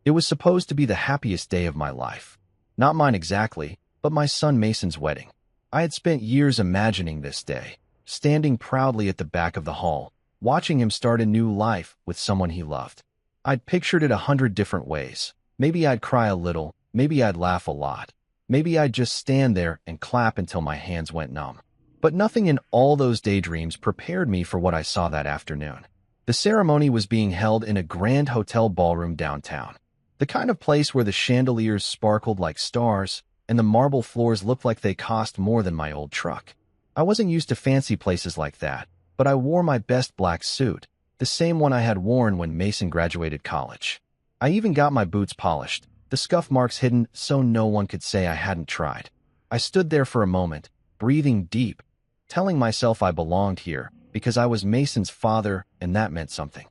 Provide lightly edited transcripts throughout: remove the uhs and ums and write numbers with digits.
It was supposed to be the happiest day of my life. Not mine exactly, but my son Mason's wedding. I had spent years imagining this day, standing proudly at the back of the hall, watching him start a new life with someone he loved. I'd pictured it 100 different ways. Maybe I'd cry a little, maybe I'd laugh a lot. Maybe I'd just stand there and clap until my hands went numb. But nothing in all those daydreams prepared me for what I saw that afternoon. The ceremony was being held in a grand hotel ballroom downtown. The kind of place where the chandeliers sparkled like stars and the marble floors looked like they cost more than my old truck. I wasn't used to fancy places like that, but I wore my best black suit, the same one I had worn when Mason graduated college. I even got my boots polished, the scuff marks hidden so no one could say I hadn't tried. I stood there for a moment, breathing deep, telling myself I belonged here because I was Mason's father and that meant something.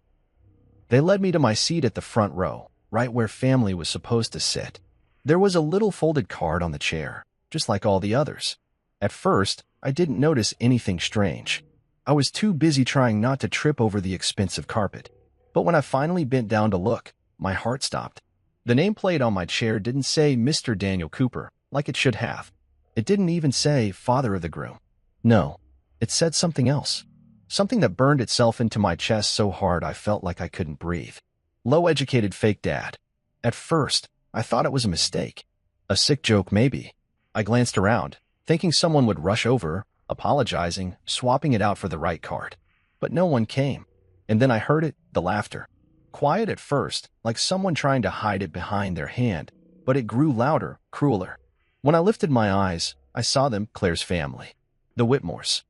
They led me to my seat at the front row, right where family was supposed to sit. There was a little folded card on the chair, just like all the others. At first, I didn't notice anything strange. I was too busy trying not to trip over the expensive carpet. But when I finally bent down to look, my heart stopped. The nameplate on my chair didn't say Mr. Daniel Cooper, like it should have. It didn't even say father of the groom. No, it said something else. Something that burned itself into my chest so hard I felt like I couldn't breathe. Low-educated fake dad. At first, I thought it was a mistake. A sick joke, maybe. I glanced around, thinking someone would rush over, apologizing, swapping it out for the right card. But no one came. And then I heard it, the laughter. Quiet at first, like someone trying to hide it behind their hand, but it grew louder, crueler. When I lifted my eyes, I saw them, Claire's family. The Whitmores.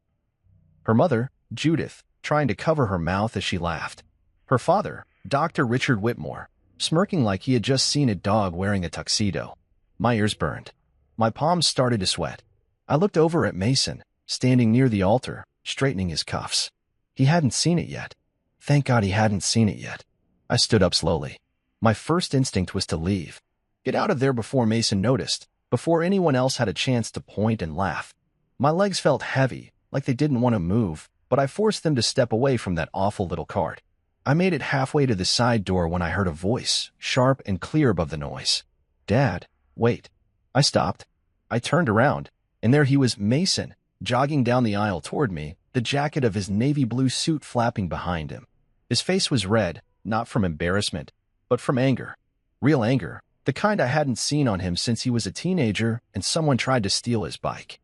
Her mother, Judith, trying to cover her mouth as she laughed. Her father, Dr. Richard Whitmore, smirking like he had just seen a dog wearing a tuxedo. My ears burned. My palms started to sweat. I looked over at Mason, standing near the altar, straightening his cuffs. He hadn't seen it yet. Thank God he hadn't seen it yet. I stood up slowly. My first instinct was to leave. Get out of there before Mason noticed, before anyone else had a chance to point and laugh. My legs felt heavy, like they didn't want to move, but I forced them to step away from that awful little card. I made it halfway to the side door when I heard a voice, sharp and clear above the noise. Dad, wait. I stopped. I turned around, and there he was, Mason, jogging down the aisle toward me, the jacket of his navy blue suit flapping behind him. His face was red, not from embarrassment, but from anger. Real anger, the kind I hadn't seen on him since he was a teenager and someone tried to steal his bike.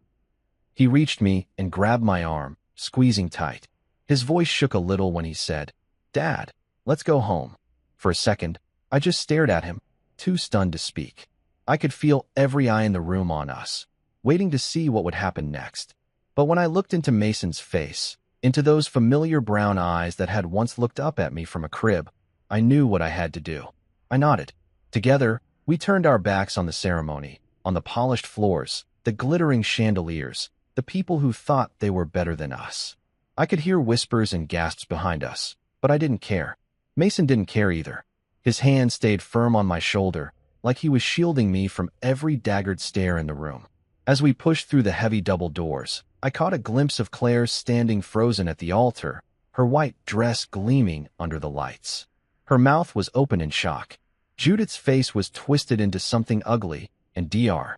He reached me and grabbed my arm, squeezing tight. His voice shook a little when he said, Dad, let's go home. For a second, I just stared at him, too stunned to speak. I could feel every eye in the room on us, waiting to see what would happen next. But when I looked into Mason's face, into those familiar brown eyes that had once looked up at me from a crib, I knew what I had to do. I nodded. Together, we turned our backs on the ceremony, on the polished floors, the glittering chandeliers, the people who thought they were better than us. I could hear whispers and gasps behind us, but I didn't care. Mason didn't care either. His hand stayed firm on my shoulder, like he was shielding me from every daggered stare in the room. As we pushed through the heavy double doors, I caught a glimpse of Claire standing frozen at the altar, her white dress gleaming under the lights. Her mouth was open in shock. Judith's face was twisted into something ugly, and Dr.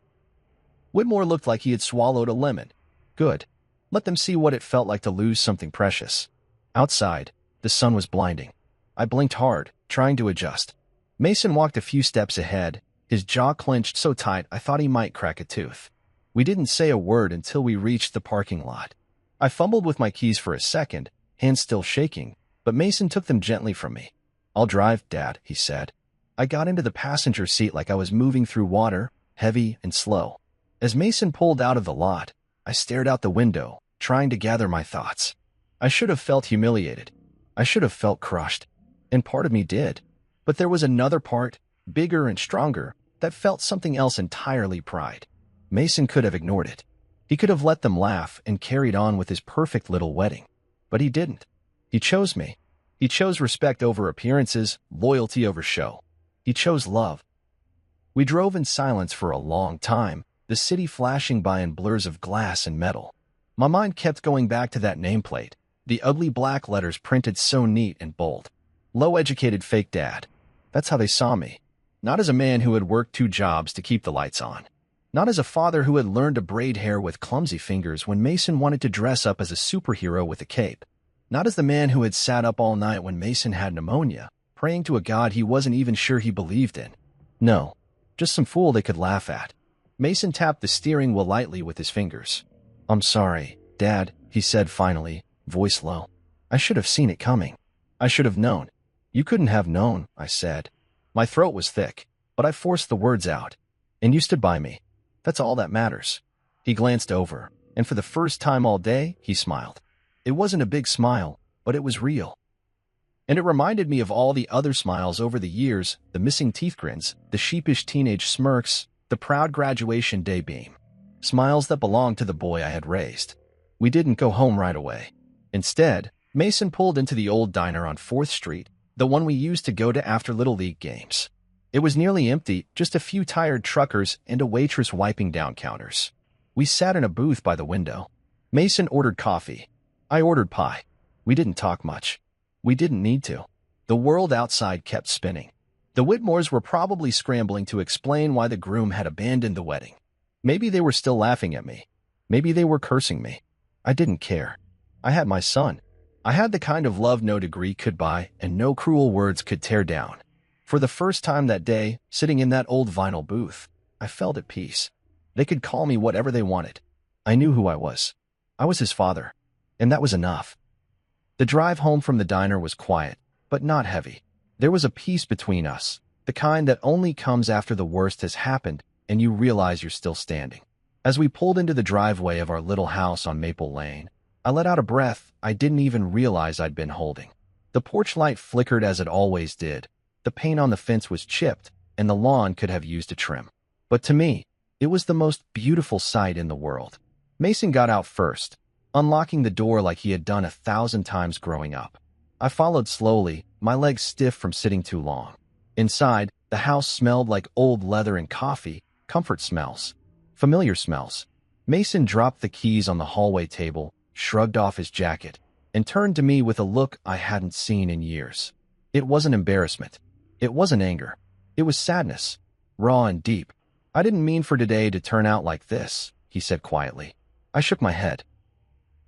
Whitmore looked like he had swallowed a lemon. Good. Let them see what it felt like to lose something precious. Outside, the sun was blinding. I blinked hard, trying to adjust. Mason walked a few steps ahead, his jaw clenched so tight I thought he might crack a tooth. We didn't say a word until we reached the parking lot. I fumbled with my keys for a second, hands still shaking, but Mason took them gently from me. I'll drive, Dad, he said. I got into the passenger seat like I was moving through water, heavy and slow. As Mason pulled out of the lot, I stared out the window, trying to gather my thoughts. I should have felt humiliated. I should have felt crushed. And part of me did. But there was another part, bigger and stronger, that felt something else entirely: pride. Mason could have ignored it. He could have let them laugh and carried on with his perfect little wedding. But he didn't. He chose me. He chose respect over appearances, loyalty over show. He chose love. We drove in silence for a long time, the city flashing by in blurs of glass and metal. My mind kept going back to that nameplate, the ugly black letters printed so neat and bold. Low-educated fake dad. That's how they saw me. Not as a man who had worked 2 jobs to keep the lights on. Not as a father who had learned to braid hair with clumsy fingers when Mason wanted to dress up as a superhero with a cape. Not as the man who had sat up all night when Mason had pneumonia, praying to a god he wasn't even sure he believed in. No, just some fool they could laugh at. Mason tapped the steering wheel lightly with his fingers. "I'm sorry, Dad," he said finally, voice low. "I should have seen it coming. I should have known." "You couldn't have known," I said. My throat was thick, but I forced the words out. "And you stood by me. That's all that matters." He glanced over, and for the first time all day, he smiled. It wasn't a big smile, but it was real. And it reminded me of all the other smiles over the years, the missing teeth grins, the sheepish teenage smirks, the proud graduation day beam. Smiles that belonged to the boy I had raised. We didn't go home right away. Instead, Mason pulled into the old diner on 4th Street, the one we used to go to after Little League games. It was nearly empty, just a few tired truckers and a waitress wiping down counters. We sat in a booth by the window. Mason ordered coffee. I ordered pie. We didn't talk much. We didn't need to. The world outside kept spinning. The Whitmores were probably scrambling to explain why the groom had abandoned the wedding. Maybe they were still laughing at me. Maybe they were cursing me. I didn't care. I had my son. I had the kind of love no degree could buy and no cruel words could tear down. For the first time that day, sitting in that old vinyl booth, I felt at peace. They could call me whatever they wanted. I knew who I was. I was his father. And that was enough. The drive home from the diner was quiet, but not heavy. There was a peace between us, the kind that only comes after the worst has happened and you realize you're still standing. As we pulled into the driveway of our little house on Maple Lane, I let out a breath I didn't even realize I'd been holding. The porch light flickered as it always did. The paint on the fence was chipped, and the lawn could have used a trim. But to me, it was the most beautiful sight in the world. Mason got out first, unlocking the door like he had done 1,000 times growing up. I followed slowly, my legs stiff from sitting too long. Inside, the house smelled like old leather and coffee, comfort smells, familiar smells. Mason dropped the keys on the hallway table, shrugged off his jacket, and turned to me with a look I hadn't seen in years. It wasn't embarrassment. It wasn't anger. It was sadness, raw and deep. "I didn't mean for today to turn out like this," he said quietly. I shook my head.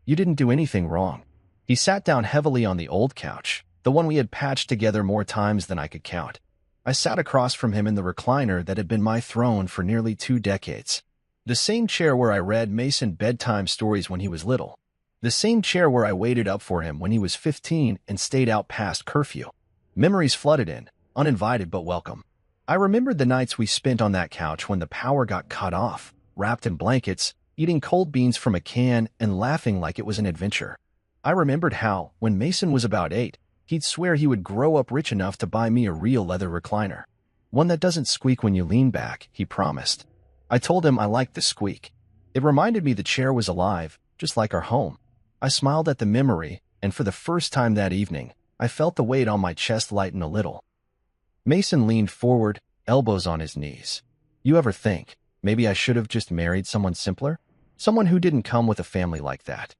"You didn't do anything wrong." He sat down heavily on the old couch, the one we had patched together more times than I could count. I sat across from him in the recliner that had been my throne for nearly 2 decades. The same chair where I read Mason bedtime stories when he was little. The same chair where I waited up for him when he was 15 and stayed out past curfew. Memories flooded in, uninvited but welcome. I remembered the nights we spent on that couch when the power got cut off, wrapped in blankets, eating cold beans from a can and laughing like it was an adventure. I remembered how, when Mason was about 8, he'd swear he would grow up rich enough to buy me a real leather recliner. One that doesn't squeak when you lean back, he promised. I told him I liked the squeak. It reminded me the chair was alive, just like our home. I smiled at the memory, and for the first time that evening, I felt the weight on my chest lighten a little. Mason leaned forward, elbows on his knees. "You ever think, maybe I should have just married someone simpler? Someone who didn't come with a family like that?"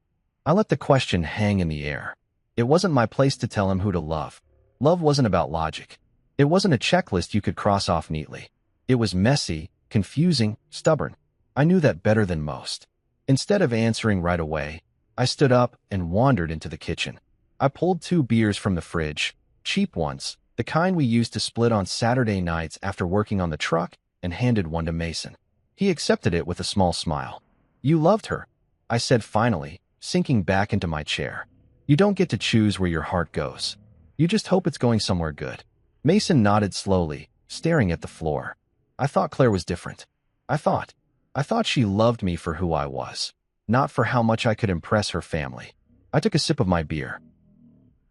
I let the question hang in the air. It wasn't my place to tell him who to love. Love wasn't about logic. It wasn't a checklist you could cross off neatly. It was messy, confusing, stubborn. I knew that better than most. Instead of answering right away, I stood up and wandered into the kitchen. I pulled 2 beers from the fridge, cheap ones, the kind we used to split on Saturday nights after working on the truck, and handed one to Mason. He accepted it with a small smile. "You loved her," I said finally, sinking back into my chair. "You don't get to choose where your heart goes. You just hope it's going somewhere good." Mason nodded slowly, staring at the floor. I thought Claire was different. I thought she loved me for who I was, not for how much I could impress her family. I took a sip of my beer.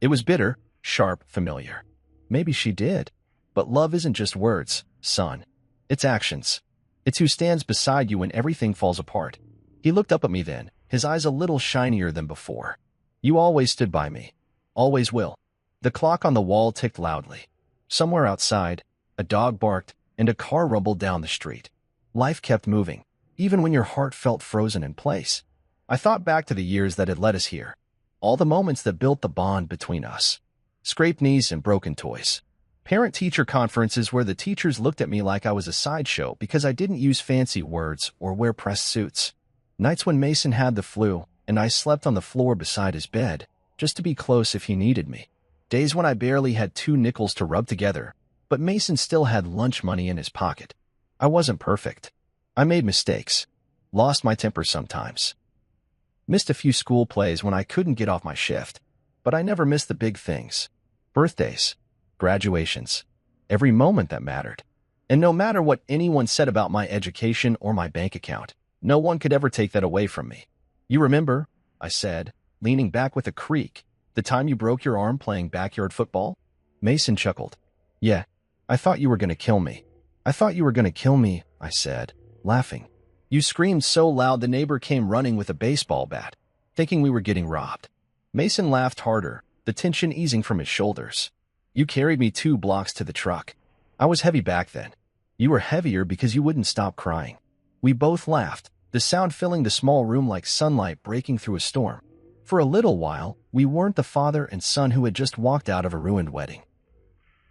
It was bitter, sharp, familiar. Maybe she did. But love isn't just words, son. It's actions. It's who stands beside you when everything falls apart. He looked up at me then, his eyes a little shinier than before. "You always stood by me. Always will." The clock on the wall ticked loudly. Somewhere outside, a dog barked and a car rumbled down the street. Life kept moving, even when your heart felt frozen in place. I thought back to the years that had led us here. All the moments that built the bond between us. Scraped knees and broken toys. Parent-teacher conferences where the teachers looked at me like I was a sideshow because I didn't use fancy words or wear pressed suits. Nights when Mason had the flu and I slept on the floor beside his bed, just to be close if he needed me. Days when I barely had 2 nickels to rub together, but Mason still had lunch money in his pocket. I wasn't perfect. I made mistakes. Lost my temper sometimes. Missed a few school plays when I couldn't get off my shift. But I never missed the big things. Birthdays. Graduations. Every moment that mattered. And no matter what anyone said about my education or my bank account, no one could ever take that away from me. You remember, I said, leaning back with a creak, the time you broke your arm playing backyard football? Mason chuckled. Yeah, I thought you were going to kill me. I thought you were going to kill me, I said, laughing. You screamed so loud the neighbor came running with a baseball bat, thinking we were getting robbed. Mason laughed harder, the tension easing from his shoulders. You carried me 2 blocks to the truck. I was heavy back then. You were heavier because you wouldn't stop crying. We both laughed, the sound filling the small room like sunlight breaking through a storm. For a little while, we weren't the father and son who had just walked out of a ruined wedding.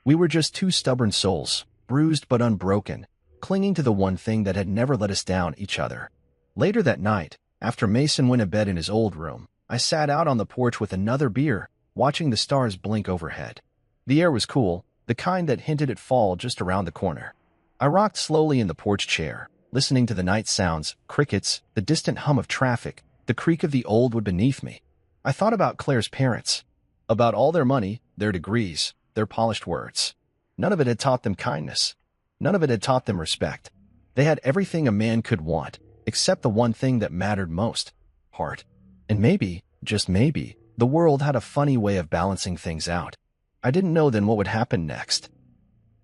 We were just 2 stubborn souls, bruised but unbroken, clinging to the one thing that had never let us down, each other. Later that night, after Mason went to bed in his old room, I sat out on the porch with another beer, watching the stars blink overhead. The air was cool, the kind that hinted at fall just around the corner. I rocked slowly in the porch chair, listening to the night sounds, crickets, the distant hum of traffic, the creak of the old wood beneath me. I thought about Claire's parents, about all their money, their degrees, their polished words. None of it had taught them kindness. None of it had taught them respect. They had everything a man could want, except the one thing that mattered most, heart. And maybe, just maybe, the world had a funny way of balancing things out. I didn't know then what would happen next.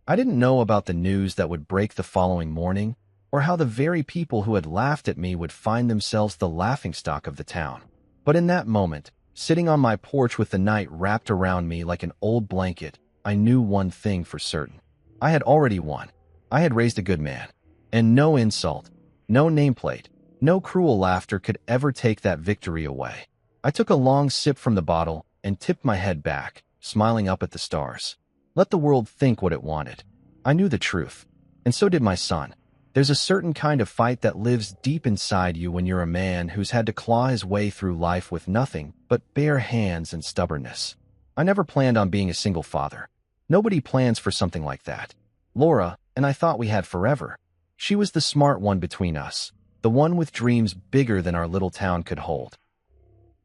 I didn't know about the news that would break the following morning, or how the very people who had laughed at me would find themselves the laughingstock of the town. But in that moment, sitting on my porch with the night wrapped around me like an old blanket, I knew one thing for certain. I had already won. I had raised a good man. And no insult, no nameplate, no cruel laughter could ever take that victory away. I took a long sip from the bottle and tipped my head back, smiling up at the stars. Let the world think what it wanted. I knew the truth, and so did my son. There's a certain kind of fight that lives deep inside you when you're a man who's had to claw his way through life with nothing but bare hands and stubbornness. I never planned on being a single father. Nobody plans for something like that. Laura and I thought we had forever. She was the smart one between us, the one with dreams bigger than our little town could hold.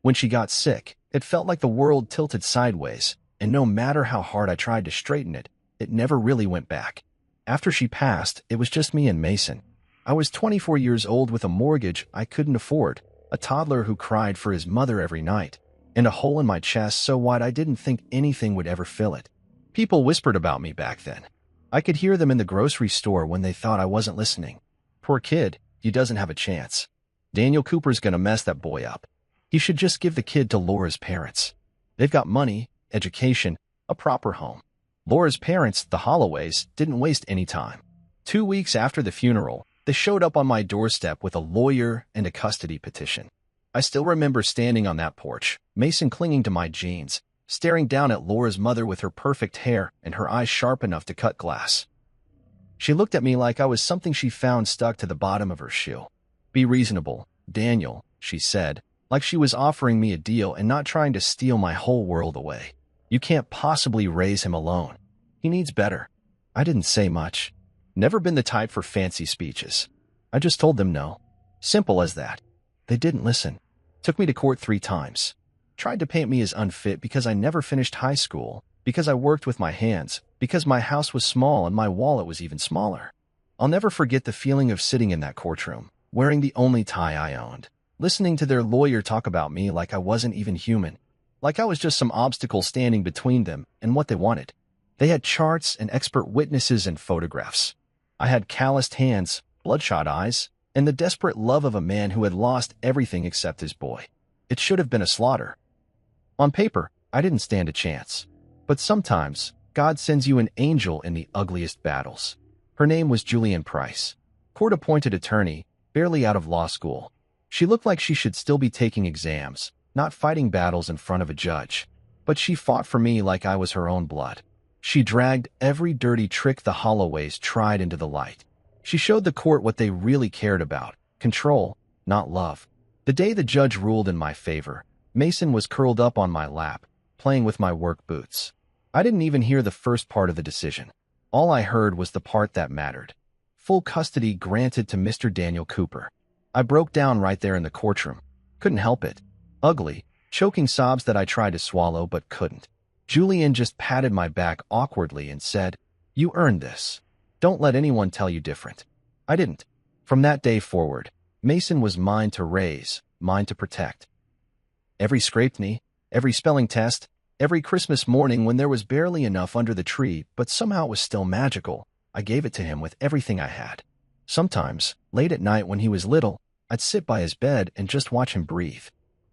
When she got sick, it felt like the world tilted sideways, and no matter how hard I tried to straighten it, it never really went back. After she passed, it was just me and Mason. I was 24 years old with a mortgage I couldn't afford, a toddler who cried for his mother every night, and a hole in my chest so wide I didn't think anything would ever fill it. People whispered about me back then. I could hear them in the grocery store when they thought I wasn't listening. Poor kid, he doesn't have a chance. Daniel Cooper's gonna mess that boy up. He should just give the kid to Laura's parents. They've got money, education, a proper home. Laura's parents, the Holloways, didn't waste any time. 2 weeks after the funeral, they showed up on my doorstep with a lawyer and a custody petition. I still remember standing on that porch, Mason clinging to my jeans, staring down at Laura's mother with her perfect hair and her eyes sharp enough to cut glass. She looked at me like I was something she found stuck to the bottom of her shoe. Be reasonable, Daniel, she said, like she was offering me a deal and not trying to steal my whole world away. You can't possibly raise him alone. He needs better. I didn't say much. Never been the type for fancy speeches. I just told them no. Simple as that. They didn't listen. Took me to court 3 times. Tried to paint me as unfit because I never finished high school, because I worked with my hands, because my house was small and my wallet was even smaller. I'll never forget the feeling of sitting in that courtroom, wearing the only tie I owned, listening to their lawyer talk about me like I wasn't even human, like I was just some obstacle standing between them and what they wanted. They had charts and expert witnesses and photographs. I had calloused hands, bloodshot eyes, and the desperate love of a man who had lost everything except his boy. It should have been a slaughter. On paper, I didn't stand a chance. But sometimes, God sends you an angel in the ugliest battles. Her name was Julianne Price, court-appointed attorney, barely out of law school. She looked like she should still be taking exams, not fighting battles in front of a judge. But she fought for me like I was her own blood. She dragged every dirty trick the Holloways tried into the light. She showed the court what they really cared about: control, not love. The day the judge ruled in my favor, Mason was curled up on my lap, playing with my work boots. I didn't even hear the first part of the decision. All I heard was the part that mattered. Full custody granted to Mr. Daniel Cooper. I broke down right there in the courtroom. Couldn't help it. Ugly, choking sobs that I tried to swallow but couldn't. Julian just patted my back awkwardly and said, "You earned this. Don't let anyone tell you different." I didn't. From that day forward, Mason was mine to raise, mine to protect. Every scraped knee, every spelling test, every Christmas morning when there was barely enough under the tree but somehow it was still magical, I gave it to him with everything I had. Sometimes, late at night when he was little, I'd sit by his bed and just watch him breathe.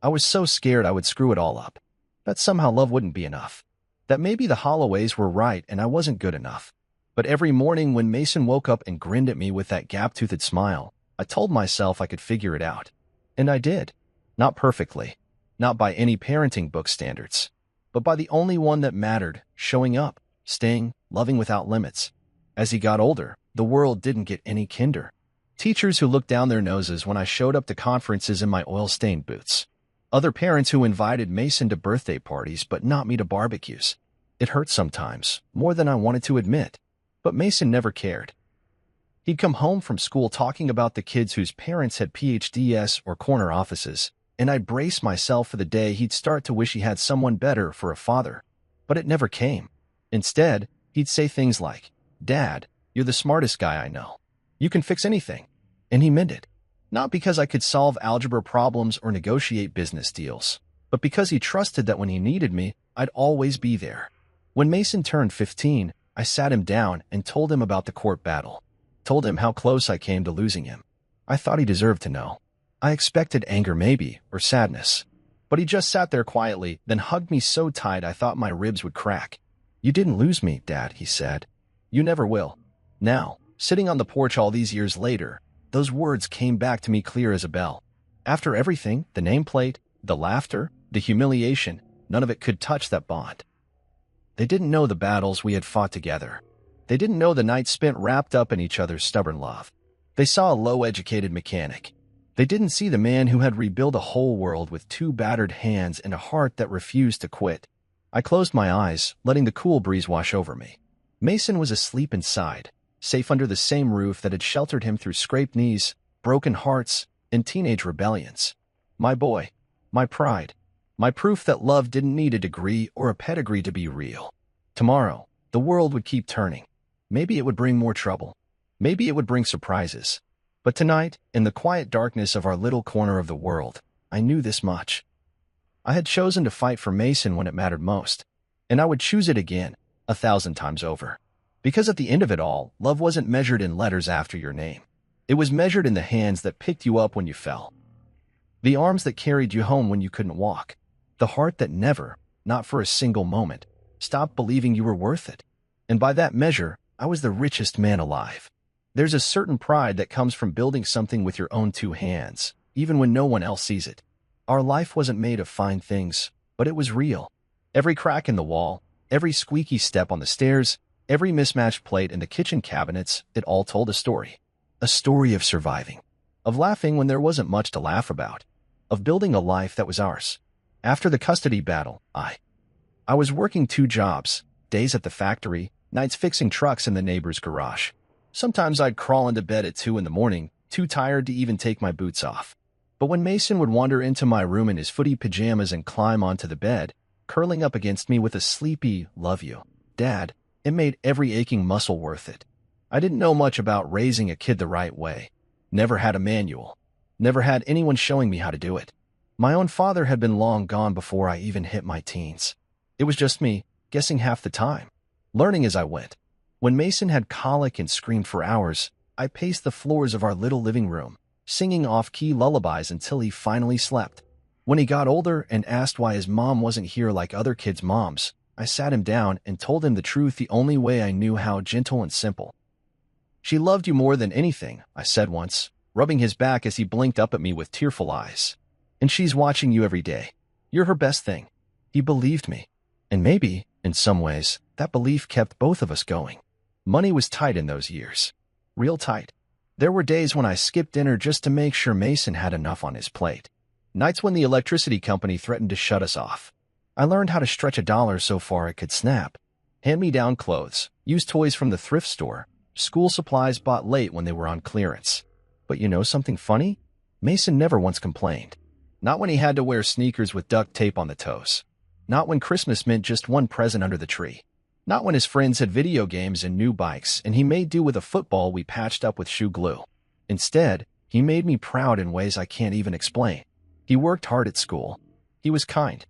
I was so scared I would screw it all up. That somehow love wouldn't be enough. That maybe the Holloways were right and I wasn't good enough. But every morning when Mason woke up and grinned at me with that gap-toothed smile, I told myself I could figure it out. And I did. Not perfectly. Not by any parenting book standards. But by the only one that mattered: showing up, staying, loving without limits. As he got older, the world didn't get any kinder. Teachers who looked down their noses when I showed up to conferences in my oil-stained boots. Other parents who invited Mason to birthday parties but not me to barbecues. It hurt sometimes, more than I wanted to admit. But Mason never cared. He'd come home from school talking about the kids whose parents had PhDs or corner offices, and I'd brace myself for the day he'd start to wish he had someone better for a father. But it never came. Instead, he'd say things like, "Dad, you're the smartest guy I know. You can fix anything." And he meant it. Not because I could solve algebra problems or negotiate business deals, but because he trusted that when he needed me, I'd always be there. When Mason turned 15, I sat him down and told him about the court battle. Told him how close I came to losing him. I thought he deserved to know. I expected anger maybe, or sadness. But he just sat there quietly, then hugged me so tight I thought my ribs would crack. "You didn't lose me, Dad," he said. "You never will." Now, sitting on the porch all these years later, those words came back to me clear as a bell. After everything, the nameplate, the laughter, the humiliation, none of it could touch that bond. They didn't know the battles we had fought together. They didn't know the nights spent wrapped up in each other's stubborn love. They saw a low-educated mechanic. They didn't see the man who had rebuilt a whole world with 2 battered hands and a heart that refused to quit. I closed my eyes, letting the cool breeze wash over me. Mason was asleep inside, safe under the same roof that had sheltered him through scraped knees, broken hearts, and teenage rebellions. My boy, my pride, my proof that love didn't need a degree or a pedigree to be real. Tomorrow, the world would keep turning. Maybe it would bring more trouble. Maybe it would bring surprises. But tonight, in the quiet darkness of our little corner of the world, I knew this much. I had chosen to fight for Mason when it mattered most, and I would choose it again, 1,000 times over. Because at the end of it all, love wasn't measured in letters after your name. It was measured in the hands that picked you up when you fell. The arms that carried you home when you couldn't walk. The heart that never, not for a single moment, stopped believing you were worth it. And by that measure, I was the richest man alive. There's a certain pride that comes from building something with your own 2 hands, even when no one else sees it. Our life wasn't made of fine things, but it was real. Every crack in the wall, every squeaky step on the stairs, every mismatched plate in the kitchen cabinets, it all told a story. A story of surviving. Of laughing when there wasn't much to laugh about. Of building a life that was ours. After the custody battle, I was working 2 jobs, days at the factory, nights fixing trucks in the neighbor's garage. Sometimes I'd crawl into bed at 2 in the morning, too tired to even take my boots off. But when Mason would wander into my room in his footy pajamas and climb onto the bed, curling up against me with a sleepy, "Love you, Dad," it made every aching muscle worth it. I didn't know much about raising a kid the right way. Never had a manual. Never had anyone showing me how to do it. My own father had been long gone before I even hit my teens. It was just me, guessing half the time, learning as I went. When Mason had colic and screamed for hours, I paced the floors of our little living room, singing off-key lullabies until he finally slept. When he got older and asked why his mom wasn't here like other kids' moms, I sat him down and told him the truth the only way I knew how, gentle and simple. "She loved you more than anything," I said once, rubbing his back as he blinked up at me with tearful eyes. "And she's watching you every day. You're her best thing." He believed me. And maybe, In some ways, that belief kept both of us going. Money was tight in those years. Real tight. There were days when I skipped dinner just to make sure Mason had enough on his plate. Nights when the electricity company threatened to shut us off. I learned how to stretch a dollar so far it could snap. Hand-me-down clothes, used toys from the thrift store, school supplies bought late when they were on clearance. But you know something funny? Mason never once complained. Not when he had to wear sneakers with duct tape on the toes. Not when Christmas meant just one present under the tree. Not when his friends had video games and new bikes and he made do with a football we patched up with shoe glue. Instead, he made me proud in ways I can't even explain. He worked hard at school. He was kind.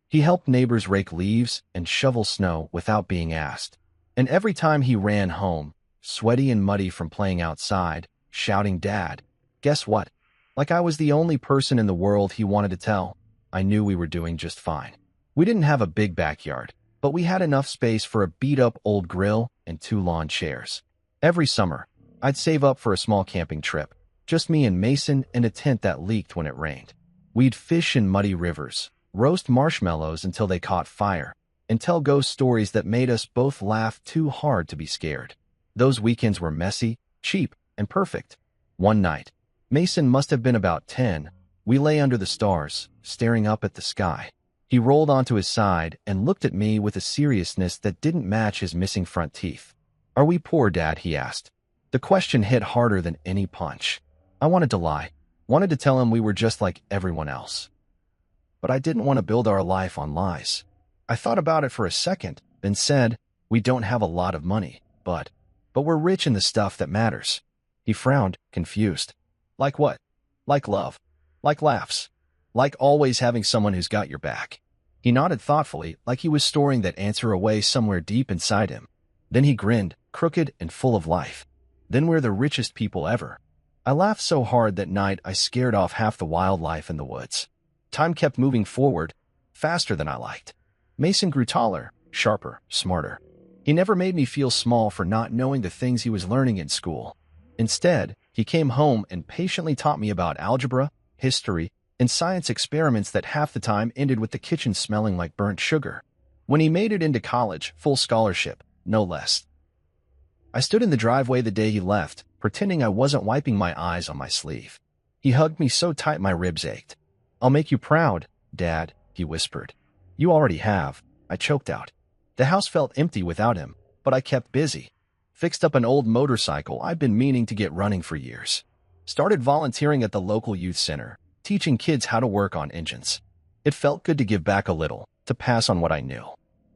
He helped neighbors rake leaves and shovel snow without being asked. And every time he ran home, sweaty and muddy from playing outside, shouting "Dad," guess what? Like I was the only person in the world he wanted to tell, I knew we were doing just fine. We didn't have a big backyard, but we had enough space for a beat-up old grill and 2 lawn chairs. Every summer, I'd save up for a small camping trip, just me and Mason in a tent that leaked when it rained. We'd fish in muddy rivers, roast marshmallows until they caught fire, and tell ghost stories that made us both laugh too hard to be scared. Those weekends were messy, cheap, and perfect. One night, Mason must have been about 10, we lay under the stars, staring up at the sky. He rolled onto his side and looked at me with a seriousness that didn't match his missing front teeth. "Are we poor, Dad?" he asked. The question hit harder than any punch. I wanted to lie, wanted to tell him we were just like everyone else. But I didn't want to build our life on lies. I thought about it for a second, then said, "We don't have a lot of money, but we're rich in the stuff that matters." He frowned, confused. "Like what?" "Like love. Like laughs. Like always having someone who's got your back." He nodded thoughtfully, like he was storing that answer away somewhere deep inside him. Then he grinned, crooked and full of life. "Then we're the richest people ever." I laughed so hard that night I scared off half the wildlife in the woods. Time kept moving forward, faster than I liked. Mason grew taller, sharper, smarter. He never made me feel small for not knowing the things he was learning in school. Instead, he came home and patiently taught me about algebra, history, and science experiments that half the time ended with the kitchen smelling like burnt sugar. When he made it into college, full scholarship, no less. I stood in the driveway the day he left, pretending I wasn't wiping my eyes on my sleeve. He hugged me so tight my ribs ached. "I'll make you proud, Dad," he whispered. "You already have," I choked out. The house felt empty without him, but I kept busy. Fixed up an old motorcycle I'd been meaning to get running for years. Started volunteering at the local youth center, teaching kids how to work on engines. It felt good to give back a little, to pass on what I knew.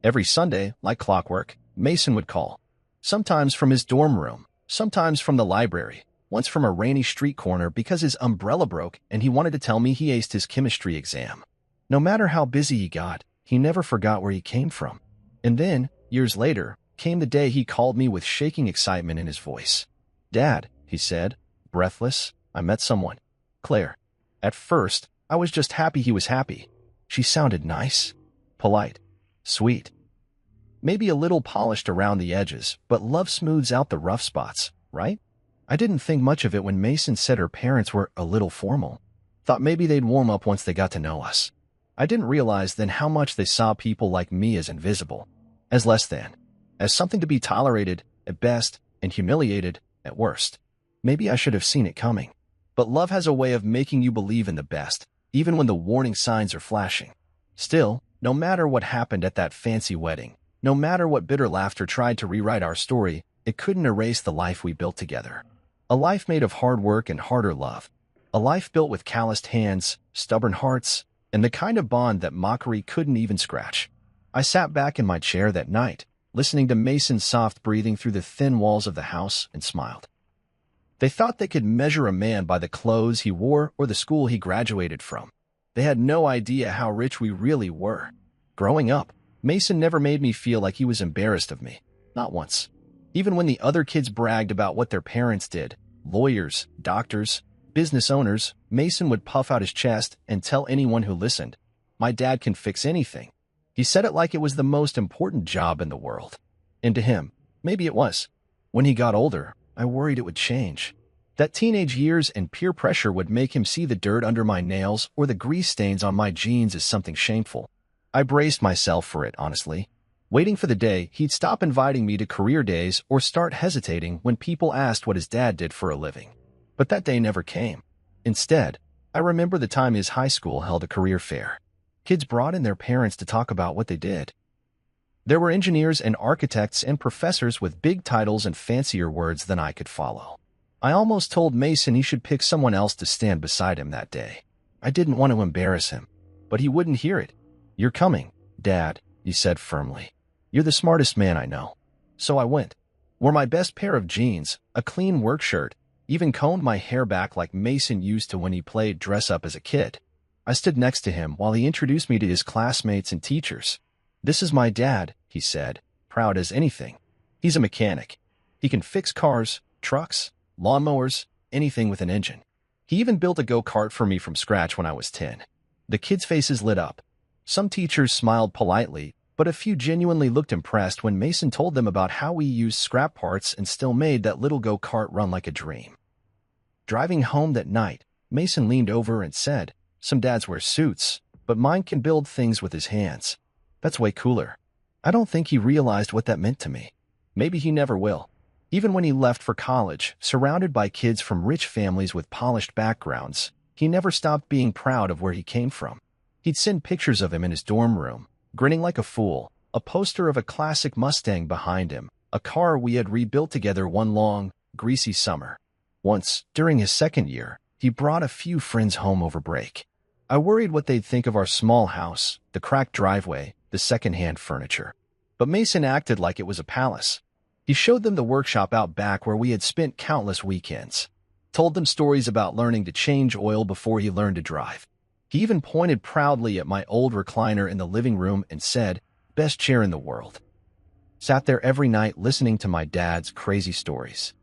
Every Sunday, like clockwork, Mason would call. Sometimes from his dorm room, sometimes from the library, once from a rainy street corner because his umbrella broke and he wanted to tell me he aced his chemistry exam. No matter how busy he got, he never forgot where he came from. And then, years later, came the day he called me with shaking excitement in his voice. "Dad," he said, breathless, "I met someone. Claire." At first, I was just happy he was happy. She sounded nice, polite, sweet. Maybe a little polished around the edges, but love smooths out the rough spots, right? I didn't think much of it when Mason said her parents were a little formal. Thought maybe they'd warm up once they got to know us. I didn't realize then how much they saw people like me as invisible, as less than, as something to be tolerated at best and humiliated at worst. Maybe I should have seen it coming. But love has a way of making you believe in the best, even when the warning signs are flashing. Still, no matter what happened at that fancy wedding, no matter what bitter laughter tried to rewrite our story, it couldn't erase the life we built together. A life made of hard work and harder love. A life built with calloused hands, stubborn hearts, and the kind of bond that mockery couldn't even scratch. I sat back in my chair that night, listening to Mason's soft breathing through the thin walls of the house, and smiled. They thought they could measure a man by the clothes he wore or the school he graduated from. They had no idea how rich we really were. Growing up, Mason never made me feel like he was embarrassed of me. Not once. Even when the other kids bragged about what their parents did, lawyers, doctors, business owners, Mason would puff out his chest and tell anyone who listened, "My dad can fix anything." He said it like it was the most important job in the world. And to him, maybe it was. When he got older, I worried it would change. That teenage years and peer pressure would make him see the dirt under my nails or the grease stains on my jeans as something shameful. I braced myself for it, honestly. Waiting for the day he'd stop inviting me to career days or start hesitating when people asked what his dad did for a living. But that day never came. Instead, I remember the time his high school held a career fair. Kids brought in their parents to talk about what they did. There were engineers and architects and professors with big titles and fancier words than I could follow. I almost told Mason he should pick someone else to stand beside him that day. I didn't want to embarrass him, but he wouldn't hear it. "You're coming, Dad," he said firmly. "You're the smartest man I know." So I went. Wore my best pair of jeans, a clean work shirt, even combed my hair back like Mason used to when he played dress-up as a kid. I stood next to him while he introduced me to his classmates and teachers. "This is my dad," he said, proud as anything. "He's a mechanic. He can fix cars, trucks, lawnmowers, anything with an engine. He even built a go-kart for me from scratch when I was 10. The kids' faces lit up. Some teachers smiled politely, but a few genuinely looked impressed when Mason told them about how we used scrap parts and still made that little go-kart run like a dream. Driving home that night, Mason leaned over and said, "Some dads wear suits, but mine can build things with his hands. That's way cooler." I don't think he realized what that meant to me. Maybe he never will. Even when he left for college, surrounded by kids from rich families with polished backgrounds, he never stopped being proud of where he came from. He'd send pictures of him in his dorm room, grinning like a fool, a poster of a classic Mustang behind him, a car we had rebuilt together one long, greasy summer. Once, during his second year, he brought a few friends home over break. I worried what they'd think of our small house, the cracked driveway, the second-hand furniture. But Mason acted like it was a palace. He showed them the workshop out back where we had spent countless weekends. Told them stories about learning to change oil before he learned to drive. He even pointed proudly at my old recliner in the living room and said, "Best chair in the world." Sat there every night listening to my dad's crazy stories.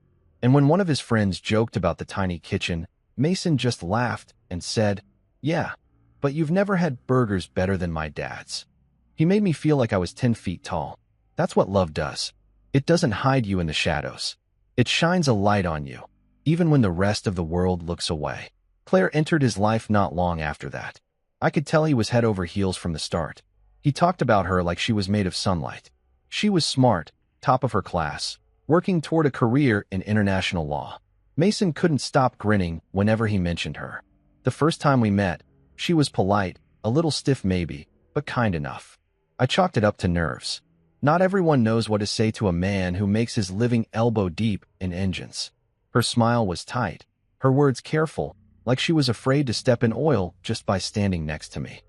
And when one of his friends joked about the tiny kitchen, Mason just laughed and said, "Yeah, but you've never had burgers better than my dad's." He made me feel like I was 10 feet tall. That's what love does. It doesn't hide you in the shadows. It shines a light on you, even when the rest of the world looks away. Claire entered his life not long after that. I could tell he was head over heels from the start. He talked about her like she was made of sunlight. She was smart, top of her class, working toward a career in international law. Mason couldn't stop grinning whenever he mentioned her. The first time we met, she was polite, a little stiff maybe, but kind enough. I chalked it up to nerves. Not everyone knows what to say to a man who makes his living elbow-deep in engines. Her smile was tight, her words careful, like she was afraid to step in oil just by standing next to me.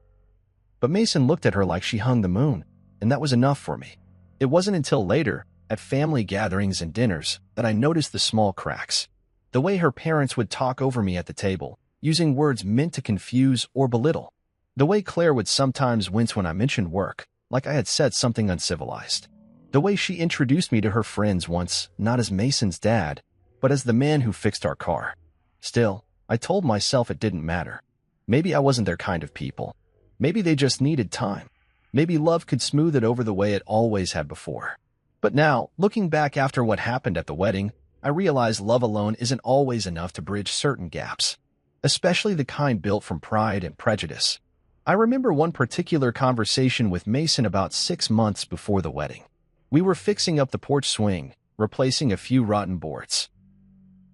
But Mason looked at her like she hung the moon, and that was enough for me. It wasn't until later, at family gatherings and dinners, that I noticed the small cracks. The way her parents would talk over me at the table, using words meant to confuse or belittle. The way Claire would sometimes wince when I mentioned work, like I had said something uncivilized. The way she introduced me to her friends once, not as Mason's dad, but as the man who fixed our car. Still, I told myself it didn't matter. Maybe I wasn't their kind of people. Maybe they just needed time. Maybe love could smooth it over the way it always had before. But now, looking back after what happened at the wedding, I realize love alone isn't always enough to bridge certain gaps, especially the kind built from pride and prejudice. I remember one particular conversation with Mason about 6 months before the wedding. We were fixing up the porch swing, replacing a few rotten boards.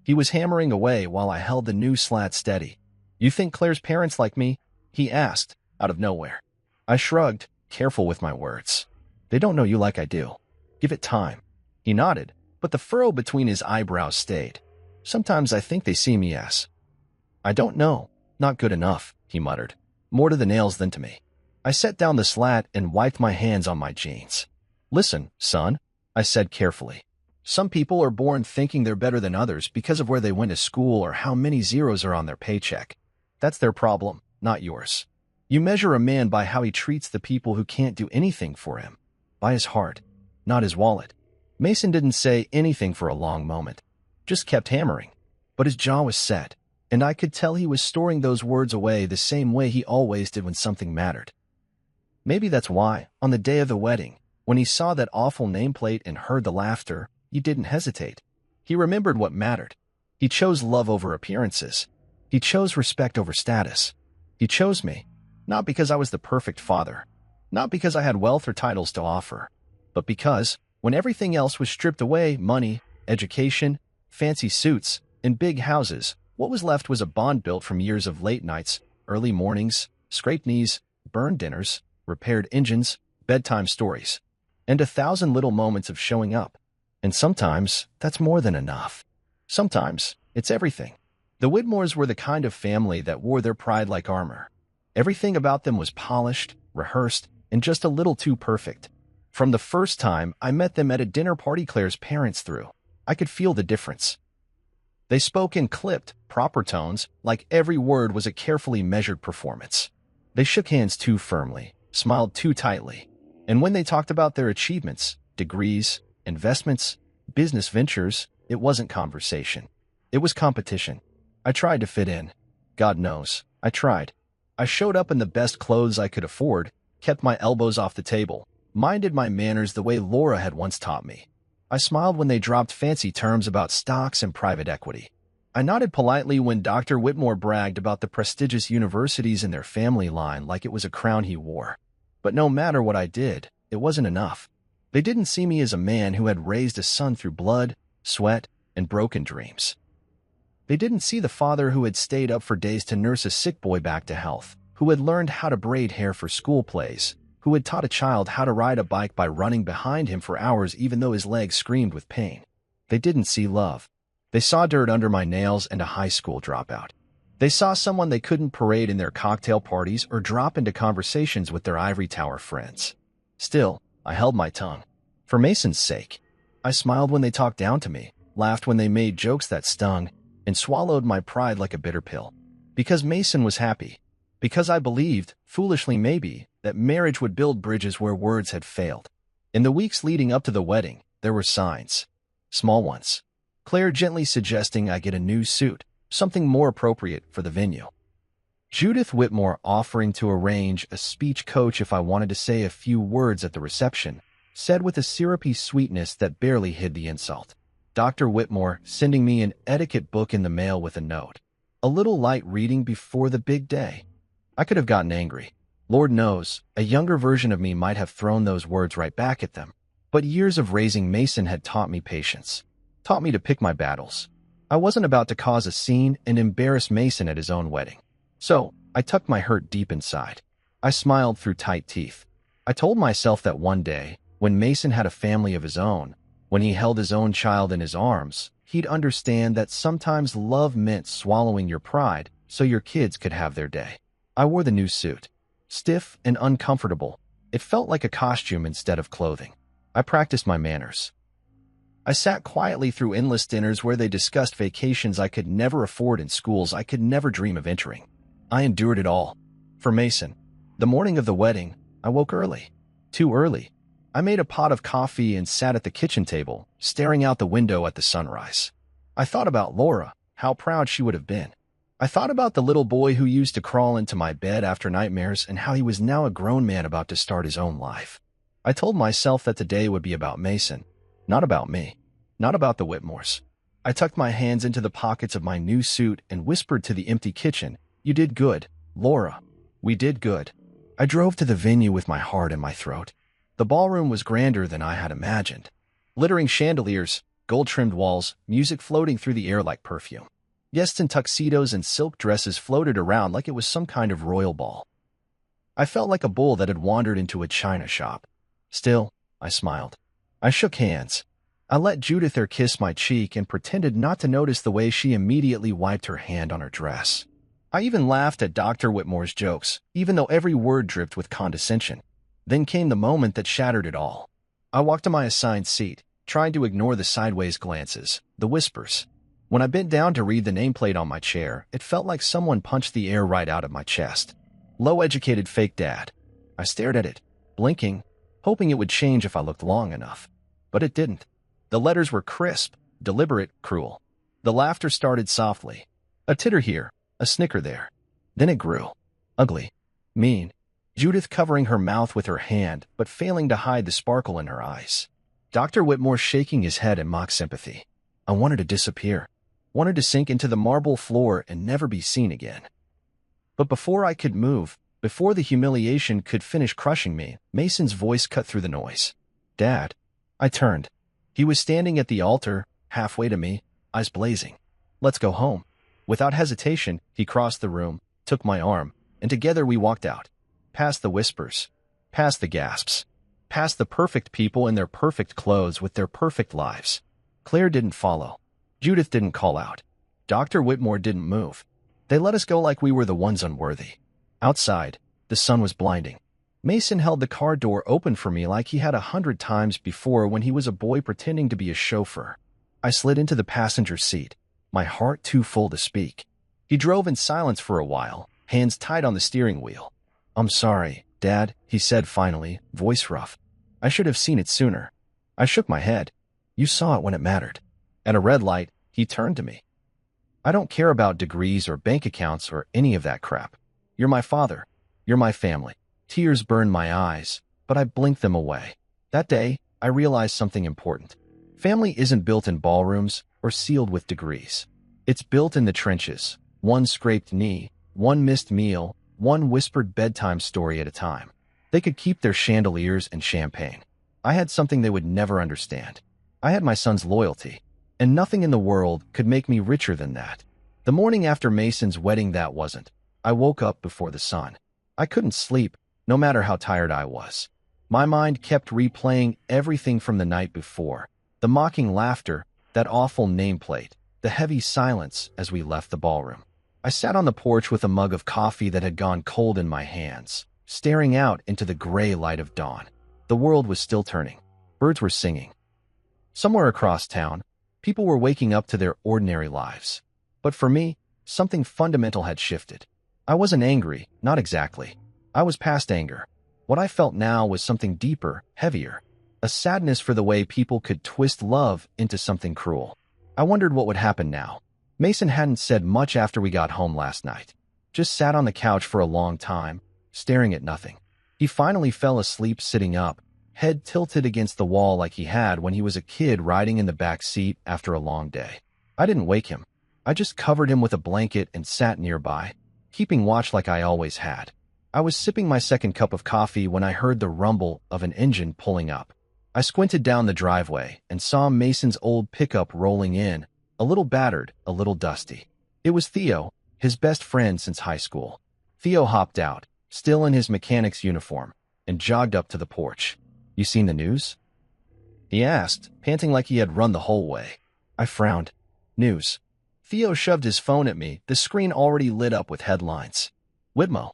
He was hammering away while I held the new slat steady. "You think Claire's parents like me?" he asked, out of nowhere. I shrugged, careful with my words. "They don't know you like I do. Give it time." He nodded, but the furrow between his eyebrows stayed. "Sometimes I think they see me as." "I don't know. Not good enough," he muttered. "More to the nails than to me." I set down the slat and wiped my hands on my jeans. "Listen, son," I said carefully. "Some people are born thinking they're better than others because of where they went to school or how many zeros are on their paycheck. That's their problem, not yours. You measure a man by how he treats the people who can't do anything for him. By his heart, not his wallet." Mason didn't say anything for a long moment, just kept hammering. But his jaw was set, and I could tell he was storing those words away the same way he always did when something mattered. Maybe that's why, on the day of the wedding, when he saw that awful nameplate and heard the laughter, he didn't hesitate. He remembered what mattered. He chose love over appearances. He chose respect over status. He chose me, not because I was the perfect father, not because I had wealth or titles to offer, but because, when everything else was stripped away, money, education, fancy suits, and big houses, what was left was a bond built from years of late nights, early mornings, scraped knees, burned dinners, repaired engines, bedtime stories, and 1,000 little moments of showing up. And sometimes, that's more than enough. Sometimes, it's everything. The Whitmores were the kind of family that wore their pride like armor. Everything about them was polished, rehearsed, and just a little too perfect. From the first time I met them at a dinner party Claire's parents threw, I could feel the difference. They spoke in clipped, proper tones, like every word was a carefully measured performance. They shook hands too firmly, smiled too tightly, and when they talked about their achievements, degrees, investments, business ventures, it wasn't conversation. It was competition. I tried to fit in. God knows, I tried. I showed up in the best clothes I could afford, kept my elbows off the table, minded my manners the way Laura had once taught me. I smiled when they dropped fancy terms about stocks and private equity. I nodded politely when Dr. Whitmore bragged about the prestigious universities in their family line like it was a crown he wore. But no matter what I did, it wasn't enough. They didn't see me as a man who had raised a son through blood, sweat, and broken dreams. They didn't see the father who had stayed up for days to nurse a sick boy back to health, who had learned how to braid hair for school plays, who had taught a child how to ride a bike by running behind him for hours even though his legs screamed with pain. They didn't see love. They saw dirt under my nails and a high school dropout. They saw someone they couldn't parade in their cocktail parties or drop into conversations with their ivory tower friends. Still, I held my tongue. For Mason's sake. I smiled when they talked down to me, laughed when they made jokes that stung, and swallowed my pride like a bitter pill. Because Mason was happy. Because I believed, foolishly maybe, that marriage would build bridges where words had failed. In the weeks leading up to the wedding, there were signs. Small ones. Claire gently suggesting I get a new suit, something more appropriate for the venue. Judith Whitmore offering to arrange a speech coach if I wanted to say a few words at the reception, said with a syrupy sweetness that barely hid the insult. Dr. Whitmore sending me an etiquette book in the mail with a note. A little light reading before the big day. I could have gotten angry. Lord knows, a younger version of me might have thrown those words right back at them. But years of raising Mason had taught me patience. Taught me to pick my battles. I wasn't about to cause a scene and embarrass Mason at his own wedding. So, I tucked my hurt deep inside. I smiled through tight teeth. I told myself that one day, when Mason had a family of his own, when he held his own child in his arms, he'd understand that sometimes love meant swallowing your pride so your kids could have their day. I wore the new suit. Stiff and uncomfortable, it felt like a costume instead of clothing. I practiced my manners. I sat quietly through endless dinners where they discussed vacations I could never afford and schools I could never dream of entering. I endured it all. For Mason, the morning of the wedding, I woke early. Too early. I made a pot of coffee and sat at the kitchen table, staring out the window at the sunrise. I thought about Laura, how proud she would have been. I thought about the little boy who used to crawl into my bed after nightmares and how he was now a grown man about to start his own life. I told myself that today would be about Mason, not about me, not about the Whitmores. I tucked my hands into the pockets of my new suit and whispered to the empty kitchen, "You did good, Laura. We did good." I drove to the venue with my heart in my throat. The ballroom was grander than I had imagined. Glittering chandeliers, gold-trimmed walls, music floating through the air like perfume. Guests in tuxedos and silk dresses floated around like it was some kind of royal ball. I felt like a bull that had wandered into a china shop. Still, I smiled. I shook hands. I let Judith kiss my cheek and pretended not to notice the way she immediately wiped her hand on her dress. I even laughed at Dr. Whitmore's jokes, even though every word dripped with condescension. Then came the moment that shattered it all. I walked to my assigned seat, trying to ignore the sideways glances, the whispers. When I bent down to read the nameplate on my chair, it felt like someone punched the air right out of my chest. Low-educated fake dad. I stared at it, blinking, hoping it would change if I looked long enough. But it didn't. The letters were crisp, deliberate, cruel. The laughter started softly. A titter here, a snicker there. Then it grew. Ugly. Mean. Judith covering her mouth with her hand, but failing to hide the sparkle in her eyes. Dr. Whitmore shaking his head in mock sympathy. I wanted to disappear. Wanted to sink into the marble floor and never be seen again. But before I could move, before the humiliation could finish crushing me, Mason's voice cut through the noise. Dad. I turned. He was standing at the altar, halfway to me, eyes blazing. Let's go home. Without hesitation, he crossed the room, took my arm, and together we walked out. Past the whispers, past the gasps, past the perfect people in their perfect clothes with their perfect lives. Claire didn't follow. Judith didn't call out. Dr. Whitmore didn't move. They let us go like we were the ones unworthy. Outside, the sun was blinding. Mason held the car door open for me like he had 100 times before when he was a boy pretending to be a chauffeur. I slid into the passenger seat, my heart too full to speak. He drove in silence for a while, hands tight on the steering wheel. I'm sorry, Dad, he said finally, voice rough. I should have seen it sooner. I shook my head. You saw it when it mattered. At a red light, he turned to me. I don't care about degrees or bank accounts or any of that crap. You're my father. You're my family. Tears burned my eyes, but I blinked them away. That day, I realized something important. Family isn't built in ballrooms or sealed with degrees. It's built in the trenches, one scraped knee, one missed meal, one whispered bedtime story at a time. They could keep their chandeliers and champagne. I had something they would never understand. I had my son's loyalty, and nothing in the world could make me richer than that. The morning after Mason's wedding, that wasn't. I woke up before the sun. I couldn't sleep, no matter how tired I was. My mind kept replaying everything from the night before. The mocking laughter, that awful nameplate, the heavy silence as we left the ballroom. I sat on the porch with a mug of coffee that had gone cold in my hands, staring out into the gray light of dawn. The world was still turning. Birds were singing. Somewhere across town, people were waking up to their ordinary lives. But for me, something fundamental had shifted. I wasn't angry, not exactly. I was past anger. What I felt now was something deeper, heavier. A sadness for the way people could twist love into something cruel. I wondered what would happen now. Mason hadn't said much after we got home last night. Just sat on the couch for a long time, staring at nothing. He finally fell asleep sitting up, head tilted against the wall like he had when he was a kid riding in the back seat after a long day. I didn't wake him. I just covered him with a blanket and sat nearby, keeping watch like I always had. I was sipping my second cup of coffee when I heard the rumble of an engine pulling up. I squinted down the driveway and saw Mason's old pickup rolling in, a little battered, a little dusty. It was Theo, his best friend since high school. Theo hopped out, still in his mechanic's uniform, and jogged up to the porch. You seen the news? He asked, panting like he had run the whole way. I frowned. News. Theo shoved his phone at me, the screen already lit up with headlines. Whitmo.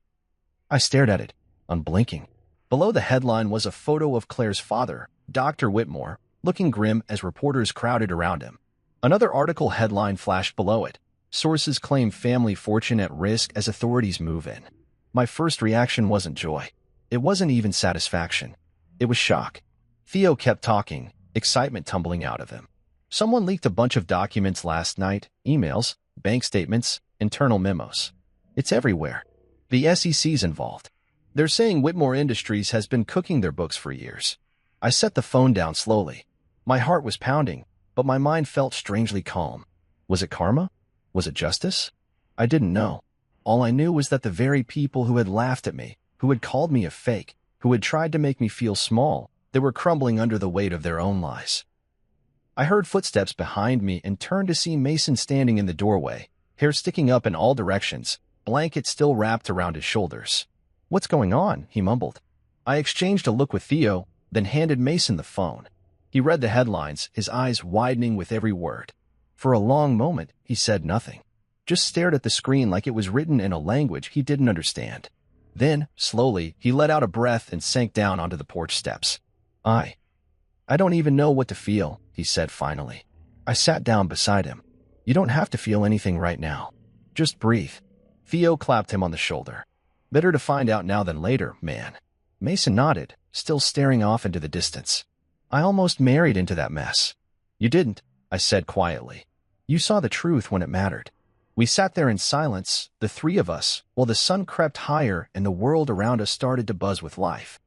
I stared at it, unblinking. Below the headline was a photo of Claire's father, Dr. Whitmore, looking grim as reporters crowded around him. Another article headline flashed below it. Sources claim family fortune at risk as authorities move in. My first reaction wasn't joy. It wasn't even satisfaction. It was shock. Theo kept talking, excitement tumbling out of him. Someone leaked a bunch of documents last night, emails, bank statements, internal memos. It's everywhere. The SEC's involved. They're saying Whitmore Industries has been cooking their books for years. I set the phone down slowly. My heart was pounding, but my mind felt strangely calm. Was it karma? Was it justice? I didn't know. All I knew was that the very people who had laughed at me, who had called me a fake, who had tried to make me feel small, they were crumbling under the weight of their own lies. I heard footsteps behind me and turned to see Mason standing in the doorway, hair sticking up in all directions, blanket still wrapped around his shoulders. What's going on? He mumbled. I exchanged a look with Theo, then handed Mason the phone. He read the headlines, his eyes widening with every word. For a long moment, he said nothing, just stared at the screen like it was written in a language he didn't understand. Then, slowly, he let out a breath and sank down onto the porch steps. I don't even know what to feel, he said finally. I sat down beside him. You don't have to feel anything right now. Just breathe. Theo clapped him on the shoulder. Better to find out now than later, man. Mason nodded, still staring off into the distance. I almost married into that mess. You didn't, I said quietly. You saw the truth when it mattered. We sat there in silence, the three of us, while the sun crept higher and the world around us started to buzz with life.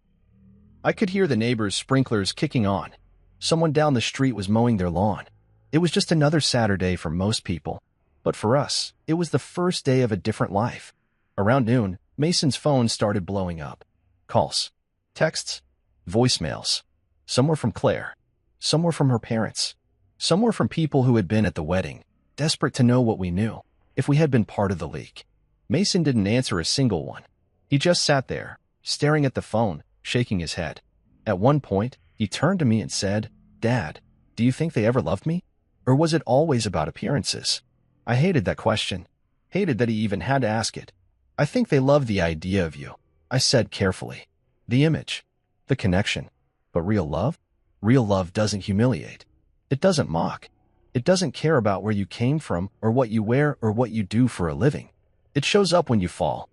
I could hear the neighbors' sprinklers kicking on. Someone down the street was mowing their lawn. It was just another Saturday for most people. But for us, it was the first day of a different life. Around noon, Mason's phone started blowing up. Calls, texts, voicemails. Some were from Claire. Some were from her parents. Some were from people who had been at the wedding, desperate to know what we knew, if we had been part of the leak. Mason didn't answer a single one. He just sat there, staring at the phone, shaking his head. At one point, he turned to me and said, "Dad, do you think they ever loved me? Or was it always about appearances?" I hated that question. Hated that he even had to ask it. "I think they love the idea of you," I said carefully. "The image. The connection. But real love? Real love doesn't humiliate. It doesn't mock. It doesn't care about where you came from or what you wear or what you do for a living. It shows up when you fall.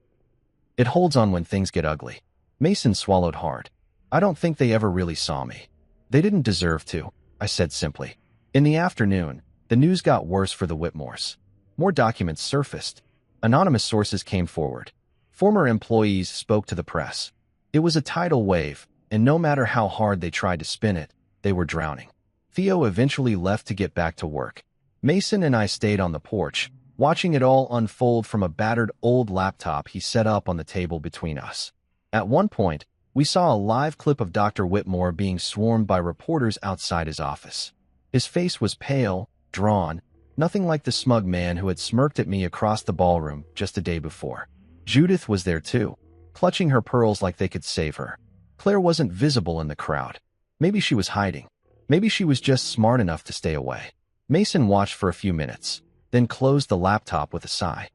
It holds on when things get ugly." Mason swallowed hard. "I don't think they ever really saw me. They didn't deserve to," I said simply. In the afternoon, the news got worse for the Whitmores. More documents surfaced. Anonymous sources came forward. Former employees spoke to the press. It was a tidal wave, and no matter how hard they tried to spin it, they were drowning. Theo eventually left to get back to work. Mason and I stayed on the porch, watching it all unfold from a battered old laptop he set up on the table between us. At one point, we saw a live clip of Dr. Whitmore being swarmed by reporters outside his office. His face was pale, drawn, nothing like the smug man who had smirked at me across the ballroom just a day before. Judith was there too, clutching her pearls like they could save her. Claire wasn't visible in the crowd. Maybe she was hiding. Maybe she was just smart enough to stay away. Mason watched for a few minutes, then closed the laptop with a sigh.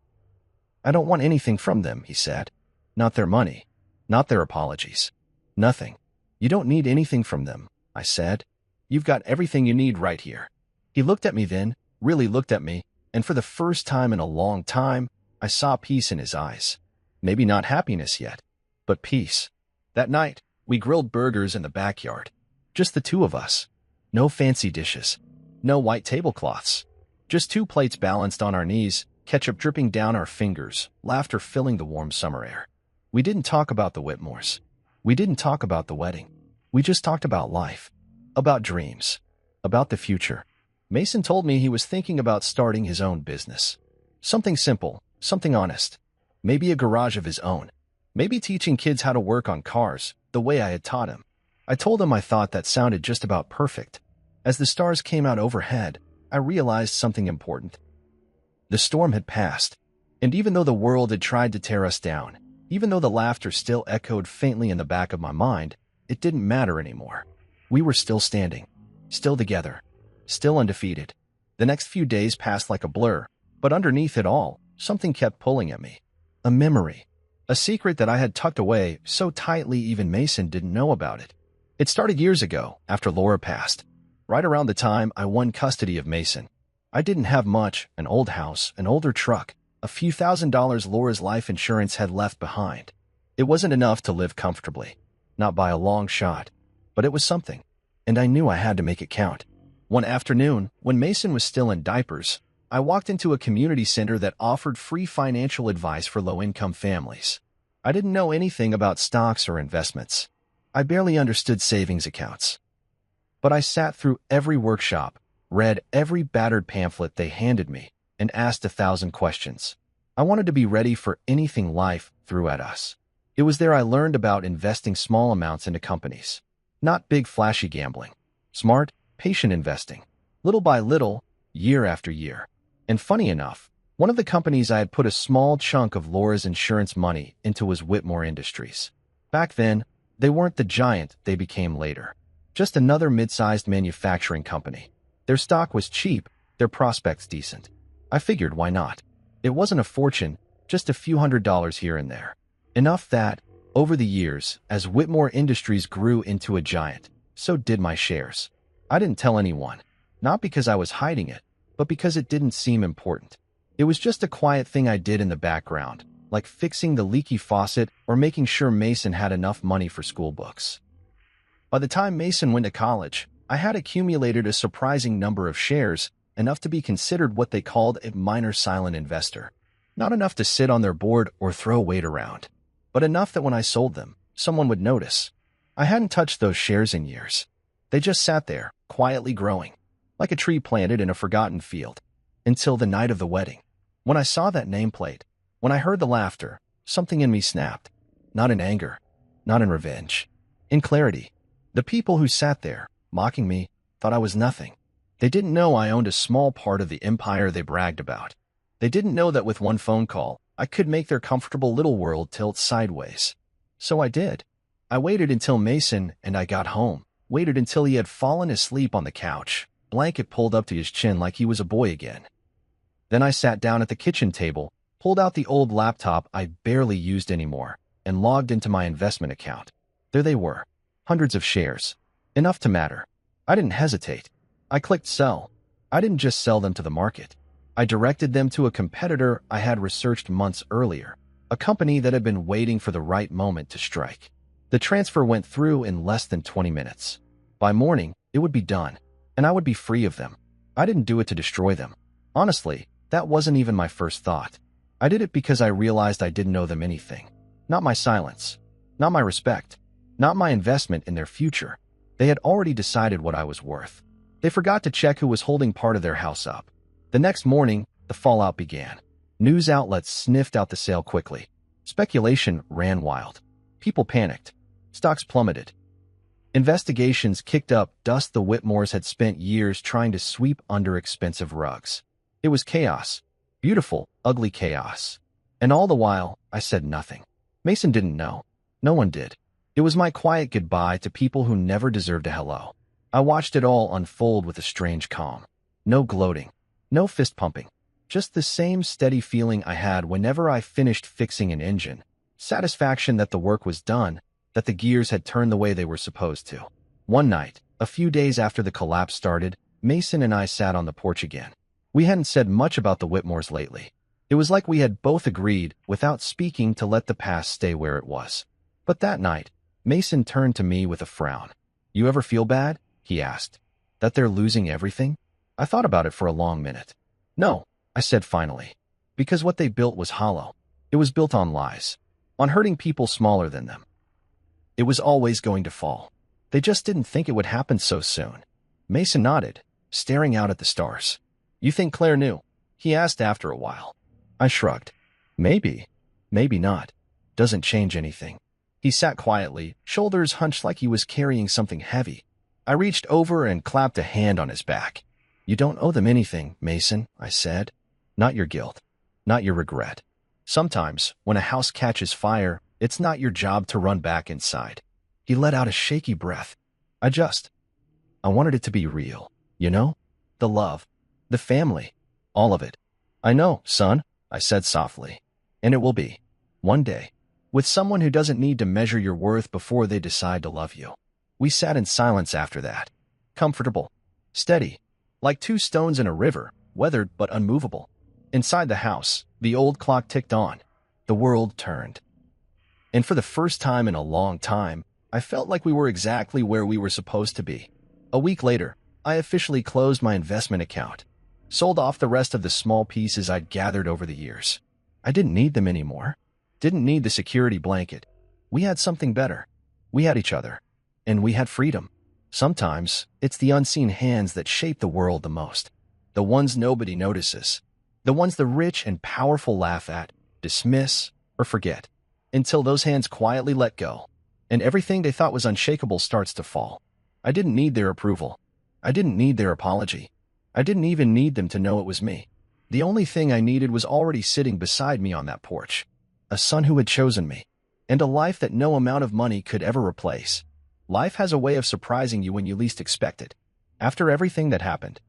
"I don't want anything from them," he said. "Not their money. Not their apologies. Nothing." "You don't need anything from them," I said. "You've got everything you need right here." He looked at me then, really looked at me, and for the first time in a long time, I saw peace in his eyes. Maybe not happiness yet, but peace. That night, we grilled burgers in the backyard. Just the two of us. No fancy dishes. No white tablecloths. Just two plates balanced on our knees, ketchup dripping down our fingers, laughter filling the warm summer air. We didn't talk about the Whitmores. We didn't talk about the wedding. We just talked about life. About dreams. About the future. Mason told me he was thinking about starting his own business. Something simple, something honest. Maybe a garage of his own. Maybe teaching kids how to work on cars, the way I had taught him. I told him I thought that sounded just about perfect. As the stars came out overhead, I realized something important. The storm had passed, and even though the world had tried to tear us down, even though the laughter still echoed faintly in the back of my mind, it didn't matter anymore. We were still standing, still together, still undefeated. The next few days passed like a blur, but underneath it all, something kept pulling at me. A memory. A secret that I had tucked away so tightly even Mason didn't know about it. It started years ago, after Laura passed. Right around the time I won custody of Mason. I didn't have much, an old house, an older truck, a few $1,000s Laura's life insurance had left behind. It wasn't enough to live comfortably. Not by a long shot. But it was something. And I knew I had to make it count. One afternoon, when Mason was still in diapers, I walked into a community center that offered free financial advice for low-income families. I didn't know anything about stocks or investments. I barely understood savings accounts. But I sat through every workshop, read every battered pamphlet they handed me, and asked 1,000 questions. I wanted to be ready for anything life threw at us. It was there I learned about investing small amounts into companies. Not big flashy gambling. Smart, patient investing. Little by little, year after year. And funny enough, one of the companies I had put a small chunk of Laura's insurance money into was Whitmore Industries. Back then, they weren't the giant they became later. Just another mid-sized manufacturing company. Their stock was cheap, their prospects decent. I figured why not? It wasn't a fortune, just a few $100s here and there. Enough that, over the years, as Whitmore Industries grew into a giant, so did my shares. I didn't tell anyone. Not because I was hiding it, but because it didn't seem important. It was just a quiet thing I did in the background, like fixing the leaky faucet or making sure Mason had enough money for school books. By the time Mason went to college, I had accumulated a surprising number of shares, enough to be considered what they called a minor silent investor. Not enough to sit on their board or throw weight around, but enough that when I sold them, someone would notice. I hadn't touched those shares in years. They just sat there, quietly growing, like a tree planted in a forgotten field, until the night of the wedding. When I saw that nameplate, when I heard the laughter, something in me snapped. Not in anger, not in revenge. In clarity. The people who sat there, mocking me, thought I was nothing. They didn't know I owned a small part of the empire they bragged about. They didn't know that with one phone call, I could make their comfortable little world tilt sideways. So I did. I waited until Mason and I got home, waited until he had fallen asleep on the couch, blanket pulled up to his chin like he was a boy again. Then I sat down at the kitchen table, pulled out the old laptop I barely used anymore, and logged into my investment account. There they were, hundreds of shares. Enough to matter. I didn't hesitate. I clicked sell. I didn't just sell them to the market. I directed them to a competitor I had researched months earlier, a company that had been waiting for the right moment to strike. The transfer went through in less than 20 minutes. By morning, it would be done, and I would be free of them. I didn't do it to destroy them. Honestly, that wasn't even my first thought. I did it because I realized I didn't owe them anything. Not my silence. Not my respect. Not my investment in their future. They had already decided what I was worth. They forgot to check who was holding part of their house up. The next morning, the fallout began. News outlets sniffed out the sale quickly. Speculation ran wild. People panicked. Stocks plummeted. Investigations kicked up dust the Whitmores had spent years trying to sweep under expensive rugs. It was chaos. Beautiful, ugly chaos. And all the while, I said nothing. Mason didn't know. No one did. It was my quiet goodbye to people who never deserved a hello. I watched it all unfold with a strange calm. No gloating. No fist pumping. Just the same steady feeling I had whenever I finished fixing an engine. Satisfaction that the work was done, that the gears had turned the way they were supposed to. One night, a few days after the collapse started, Mason and I sat on the porch again. We hadn't said much about the Whitmores lately. It was like we had both agreed, without speaking, to let the past stay where it was. But that night, Mason turned to me with a frown. "You ever feel bad?" he asked. "That they're losing everything?" I thought about it for a long minute. "No," I said finally. "Because what they built was hollow. It was built on lies. On hurting people smaller than them. It was always going to fall. They just didn't think it would happen so soon." Mason nodded, staring out at the stars. "You think Claire knew?" he asked after a while. I shrugged. "Maybe. Maybe not. Doesn't change anything." He sat quietly, shoulders hunched like he was carrying something heavy. I reached over and clapped a hand on his back. "You don't owe them anything, Mason," I said. "Not your guilt. Not your regret. Sometimes, when a house catches fire, it's not your job to run back inside." He let out a shaky breath. I wanted it to be real, you know? The love. The family. All of it. "I know, son," I said softly. "And it will be. One day. With someone who doesn't need to measure your worth before they decide to love you." We sat in silence after that. Comfortable. Steady. Like two stones in a river, weathered but unmovable. Inside the house, the old clock ticked on. The world turned. And for the first time in a long time, I felt like we were exactly where we were supposed to be. A week later, I officially closed my investment account. Sold off the rest of the small pieces I'd gathered over the years. I didn't need them anymore. Didn't need the security blanket. We had something better. We had each other. And we had freedom. Sometimes, it's the unseen hands that shape the world the most. The ones nobody notices. The ones the rich and powerful laugh at, dismiss, or forget. Until those hands quietly let go. And everything they thought was unshakable starts to fall. I didn't need their approval. I didn't need their apology. I didn't even need them to know it was me. The only thing I needed was already sitting beside me on that porch. A son who had chosen me. And a life that no amount of money could ever replace. Life has a way of surprising you when you least expect it. After everything that happened.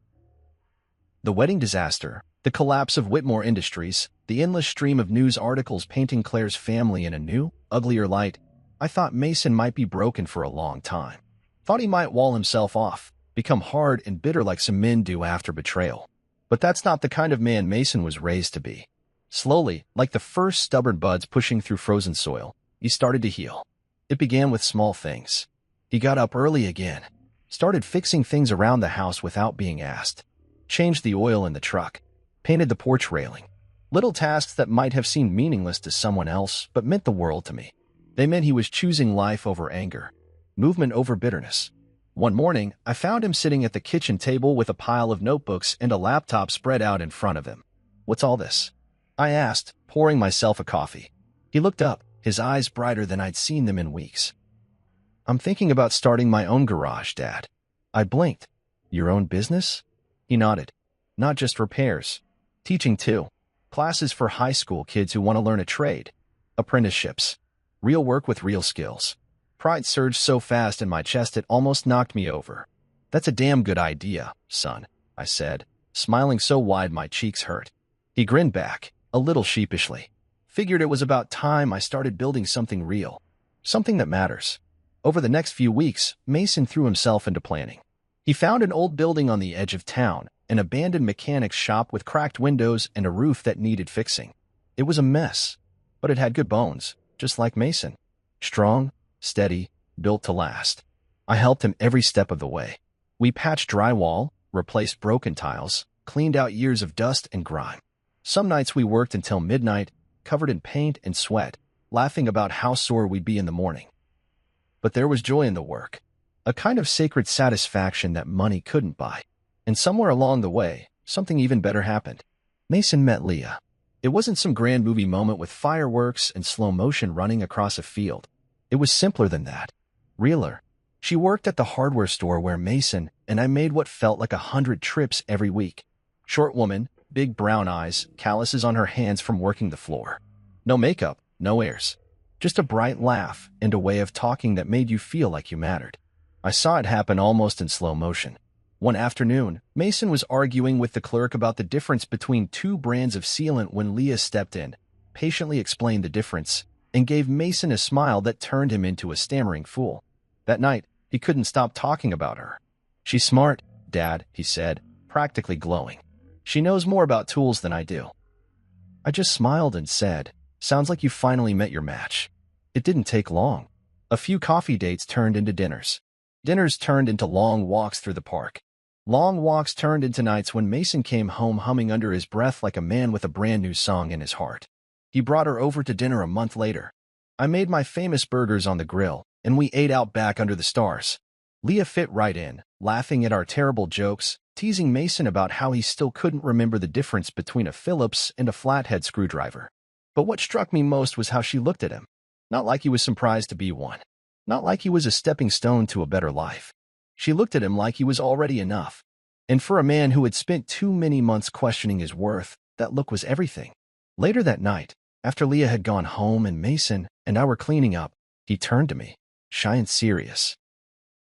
The wedding disaster, the collapse of Whitmore Industries, the endless stream of news articles painting Claire's family in a new, uglier light, I thought Mason might be broken for a long time. Thought he might wall himself off, become hard and bitter like some men do after betrayal. But that's not the kind of man Mason was raised to be. Slowly, like the first stubborn buds pushing through frozen soil, he started to heal. It began with small things. He got up early again, started fixing things around the house without being asked, changed the oil in the truck, painted the porch railing. Little tasks that might have seemed meaningless to someone else but meant the world to me. They meant he was choosing life over anger, movement over bitterness. One morning, I found him sitting at the kitchen table with a pile of notebooks and a laptop spread out in front of him. "What's all this?" I asked, pouring myself a coffee. He looked up, his eyes brighter than I'd seen them in weeks. I'm thinking about starting my own garage, Dad. I blinked. Your own business? He nodded. Not just repairs. Teaching too. Classes for high school kids who want to learn a trade. Apprenticeships. Real work with real skills. Pride surged so fast in my chest it almost knocked me over. That's a damn good idea, son, I said, smiling so wide my cheeks hurt. He grinned back, a little sheepishly. Figured it was about time I started building something real. Something that matters. Over the next few weeks, Mason threw himself into planning. He found an old building on the edge of town, an abandoned mechanic's shop with cracked windows and a roof that needed fixing. It was a mess, but it had good bones, just like Mason. Strong, steady, built to last. I helped him every step of the way. We patched drywall, replaced broken tiles, cleaned out years of dust and grime. Some nights we worked until midnight, covered in paint and sweat, laughing about how sore we'd be in the morning. But there was joy in the work, a kind of sacred satisfaction that money couldn't buy. And somewhere along the way, something even better happened. Mason met Leah. It wasn't some grand movie moment with fireworks and slow motion running across a field. It was simpler than that. Realer. She worked at the hardware store where Mason and I made what felt like 100 trips every week. Short woman, big brown eyes, calluses on her hands from working the floor. No makeup, no airs. Just a bright laugh and a way of talking that made you feel like you mattered. I saw it happen almost in slow motion. One afternoon, Mason was arguing with the clerk about the difference between two brands of sealant when Leah stepped in, patiently explained the difference, and gave Mason a smile that turned him into a stammering fool. That night, he couldn't stop talking about her. She's smart, Dad, he said, practically glowing. She knows more about tools than I do. I just smiled and said, sounds like you finally met your match. It didn't take long. A few coffee dates turned into dinners. Dinners turned into long walks through the park. Long walks turned into nights when Mason came home humming under his breath like a man with a brand new song in his heart. He brought her over to dinner a month later. I made my famous burgers on the grill, and we ate out back under the stars. Leah fit right in, laughing at our terrible jokes, teasing Mason about how he still couldn't remember the difference between a Phillips and a flathead screwdriver. But what struck me most was how she looked at him. Not like he was surprised to be one. Not like he was a stepping stone to a better life. She looked at him like he was already enough. And for a man who had spent too many months questioning his worth, that look was everything. Later that night, after Leah had gone home and Mason and I were cleaning up, he turned to me, shy and serious.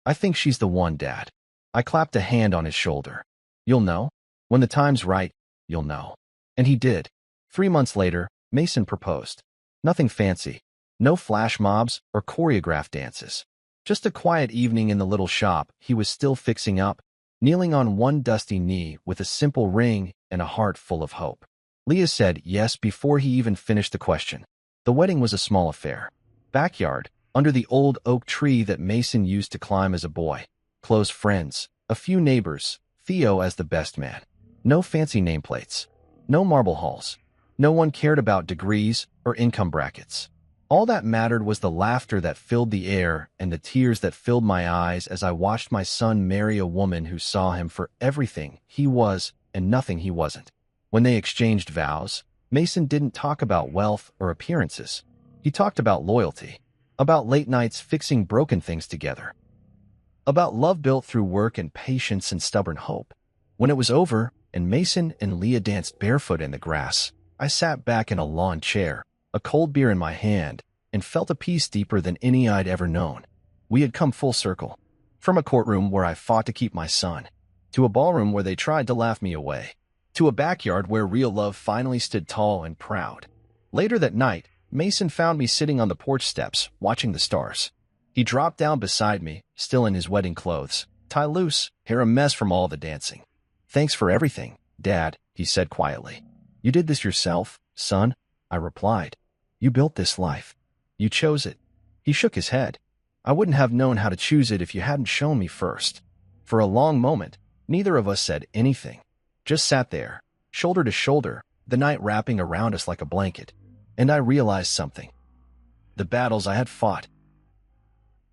I think she's the one, Dad. I clapped a hand on his shoulder. You'll know. When the time's right, you'll know. And he did. 3 months later, Mason proposed. Nothing fancy. No flash mobs or choreographed dances. Just a quiet evening in the little shop he was still fixing up, kneeling on one dusty knee with a simple ring and a heart full of hope. Leah said yes before he even finished the question. The wedding was a small affair. Backyard, under the old oak tree that Mason used to climb as a boy. Close friends, a few neighbors, Theo as the best man. No fancy nameplates. No marble halls. No one cared about degrees or income brackets. All that mattered was the laughter that filled the air and the tears that filled my eyes as I watched my son marry a woman who saw him for everything he was and nothing he wasn't. When they exchanged vows, Mason didn't talk about wealth or appearances. He talked about loyalty, about late nights fixing broken things together, about love built through work and patience and stubborn hope. When it was over and Mason and Leah danced barefoot in the grass, I sat back in a lawn chair, a cold beer in my hand, and felt a peace deeper than any I'd ever known. We had come full circle. From a courtroom where I fought to keep my son, to a ballroom where they tried to laugh me away, to a backyard where real love finally stood tall and proud. Later that night, Mason found me sitting on the porch steps, watching the stars. He dropped down beside me, still in his wedding clothes, tie loose, hair a mess from all the dancing. Thanks for everything, Dad, he said quietly. You did this yourself, son, I replied. You built this life. You chose it. He shook his head. I wouldn't have known how to choose it if you hadn't shown me first. For a long moment, neither of us said anything. Just sat there, shoulder to shoulder, the night wrapping around us like a blanket. And I realized something. The battles I had fought,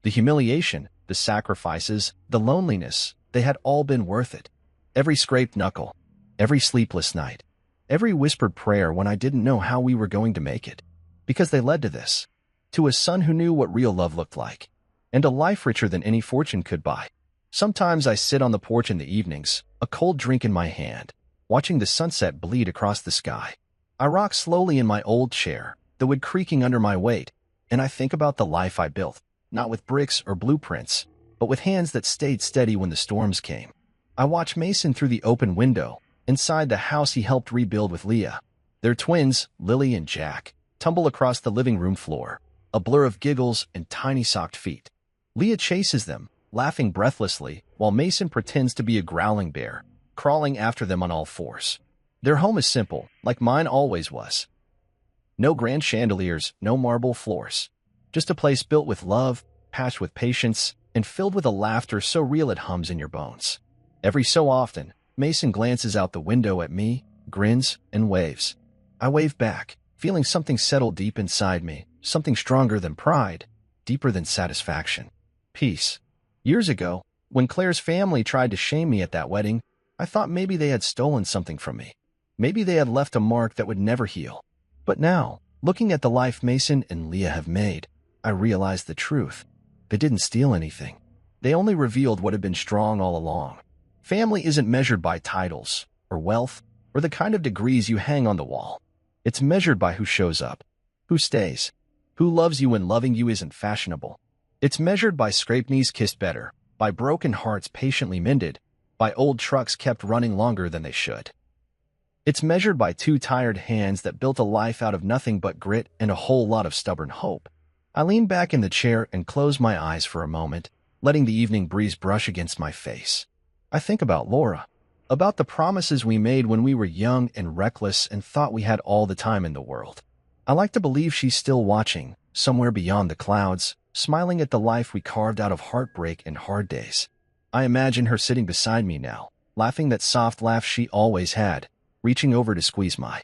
the humiliation, the sacrifices, the loneliness, they had all been worth it. Every scraped knuckle, every sleepless night, every whispered prayer when I didn't know how we were going to make it. Because they led to this, to a son who knew what real love looked like. and a life richer than any fortune could buy. Sometimes I sit on the porch in the evenings, a cold drink in my hand, watching the sunset bleed across the sky. I rock slowly in my old chair, the wood creaking under my weight, and I think about the life I built, not with bricks or blueprints, but with hands that stayed steady when the storms came. I watch Mason through the open window, inside the house he helped rebuild with Leah. Their twins, Lily and Jack, tumble across the living room floor, a blur of giggles and tiny socked feet. Leah chases them, laughing breathlessly, while Mason pretends to be a growling bear, crawling after them on all fours. Their home is simple, like mine always was. No grand chandeliers, no marble floors. Just a place built with love, patched with patience, and filled with a laughter so real it hums in your bones. Every so often, Mason glances out the window at me, grins, and waves. I wave back, feeling something settle deep inside me, something stronger than pride, deeper than satisfaction. Peace. Years ago, when Claire's family tried to shame me at that wedding, I thought maybe they had stolen something from me. Maybe they had left a mark that would never heal. But now, looking at the life Mason and Leah have made, I realize the truth. They didn't steal anything. They only revealed what had been strong all along. Family isn't measured by titles, or wealth, or the kind of degrees you hang on the wall. It's measured by who shows up, who stays, who loves you when loving you isn't fashionable. It's measured by scraped knees kissed better, by broken hearts patiently mended, by old trucks kept running longer than they should. It's measured by two tired hands that built a life out of nothing but grit and a whole lot of stubborn hope. I lean back in the chair and close my eyes for a moment, letting the evening breeze brush against my face. I think about Laura, about the promises we made when we were young and reckless and thought we had all the time in the world. I like to believe she's still watching, somewhere beyond the clouds, smiling at the life we carved out of heartbreak and hard days. I imagine her sitting beside me now, laughing that soft laugh she always had, reaching over to squeeze my.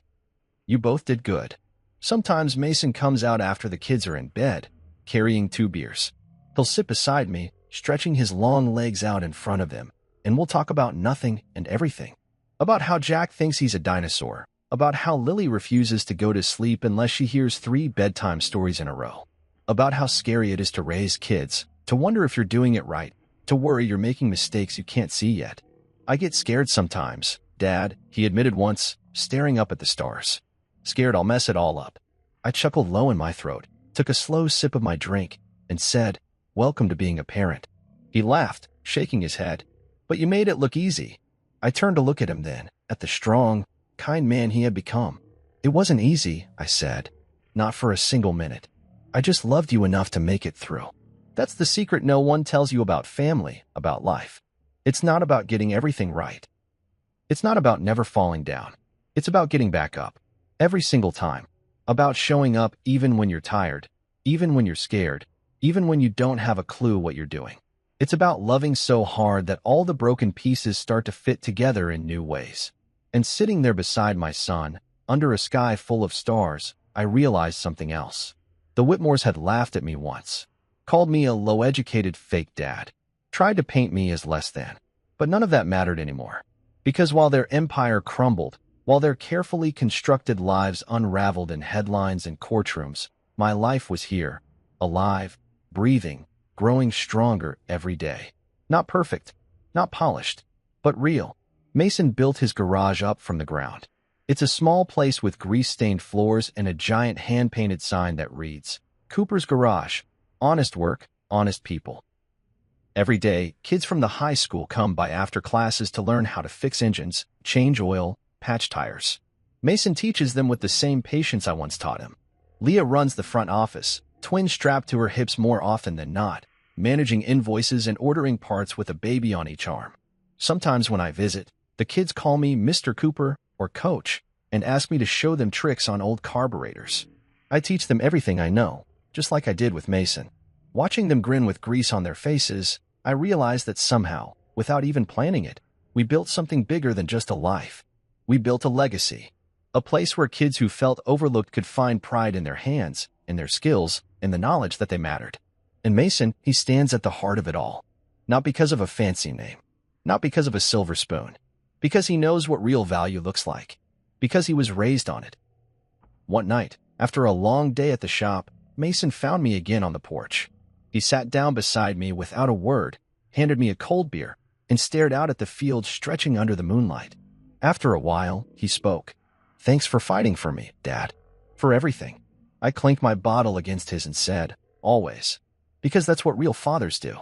You both did good. Sometimes Mason comes out after the kids are in bed, carrying 2 beers. He'll sit beside me, stretching his long legs out in front of him, and we'll talk about nothing and everything. About how Jack thinks he's a dinosaur, about how Lily refuses to go to sleep unless she hears 3 bedtime stories in a row, about how scary it is to raise kids, to wonder if you're doing it right, to worry you're making mistakes you can't see yet. I get scared sometimes, Dad, he admitted once, staring up at the stars. Scared I'll mess it all up. I chuckled low in my throat, took a slow sip of my drink, and said, "Welcome to being a parent." He laughed, shaking his head. "But you made it look easy." I turned to look at him then, at the strong, kind man he had become. "It wasn't easy," I said. "Not for a single minute. I just loved you enough to make it through." That's the secret no one tells you about family, about life. It's not about getting everything right. It's not about never falling down. It's about getting back up. Every single time. About showing up even when you're tired, even when you're scared, even when you don't have a clue what you're doing. It's about loving so hard that all the broken pieces start to fit together in new ways. And sitting there beside my son, under a sky full of stars, I realized something else. The Whitmores had laughed at me once, called me a low-educated fake dad, tried to paint me as less than. But none of that mattered anymore. Because while their empire crumbled, while their carefully constructed lives unraveled in headlines and courtrooms, my life was here, alive, breathing, growing stronger every day. Not perfect, not polished, but real. Mason built his garage up from the ground. It's a small place with grease-stained floors and a giant hand-painted sign that reads, "Cooper's Garage. Honest work, honest people." Every day, kids from the high school come by after classes to learn how to fix engines, change oil, patch tires. Mason teaches them with the same patience I once taught him. Leah runs the front office, twins strapped to her hips more often than not, managing invoices and ordering parts with a baby on each arm. Sometimes when I visit, the kids call me Mr. Cooper or Coach and ask me to show them tricks on old carburetors. I teach them everything I know, just like I did with Mason. Watching them grin with grease on their faces, I realized that somehow, without even planning it, we built something bigger than just a life. We built a legacy, a place where kids who felt overlooked could find pride in their hands, in their skills, in the knowledge that they mattered. And Mason, he stands at the heart of it all. Not because of a fancy name, not because of a silver spoon, because he knows what real value looks like, because he was raised on it. One night, after a long day at the shop, Mason found me again on the porch. He sat down beside me without a word, handed me a cold beer, and stared out at the field stretching under the moonlight. After a while, he spoke. "Thanks for fighting for me, Dad. For everything." I clinked my bottle against his and said, "Always." Because that's what real fathers do.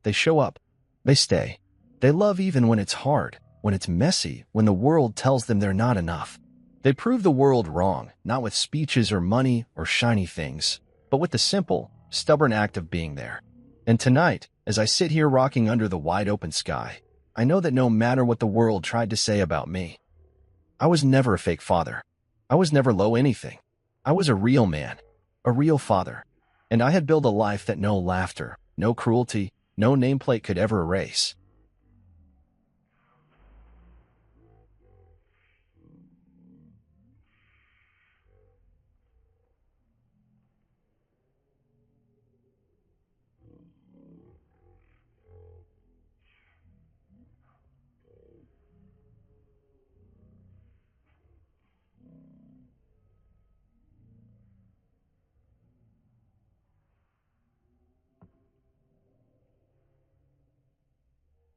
They show up. They stay. They love even when it's hard, when it's messy, when the world tells them they're not enough. They prove the world wrong, not with speeches or money or shiny things, but with the simple, stubborn act of being there. And tonight, as I sit here rocking under the wide-open sky, I know that no matter what the world tried to say about me, I was never a fake father. I was never low anything. I was a real man, a real father. And I had built a life that no laughter, no cruelty, no nameplate could ever erase.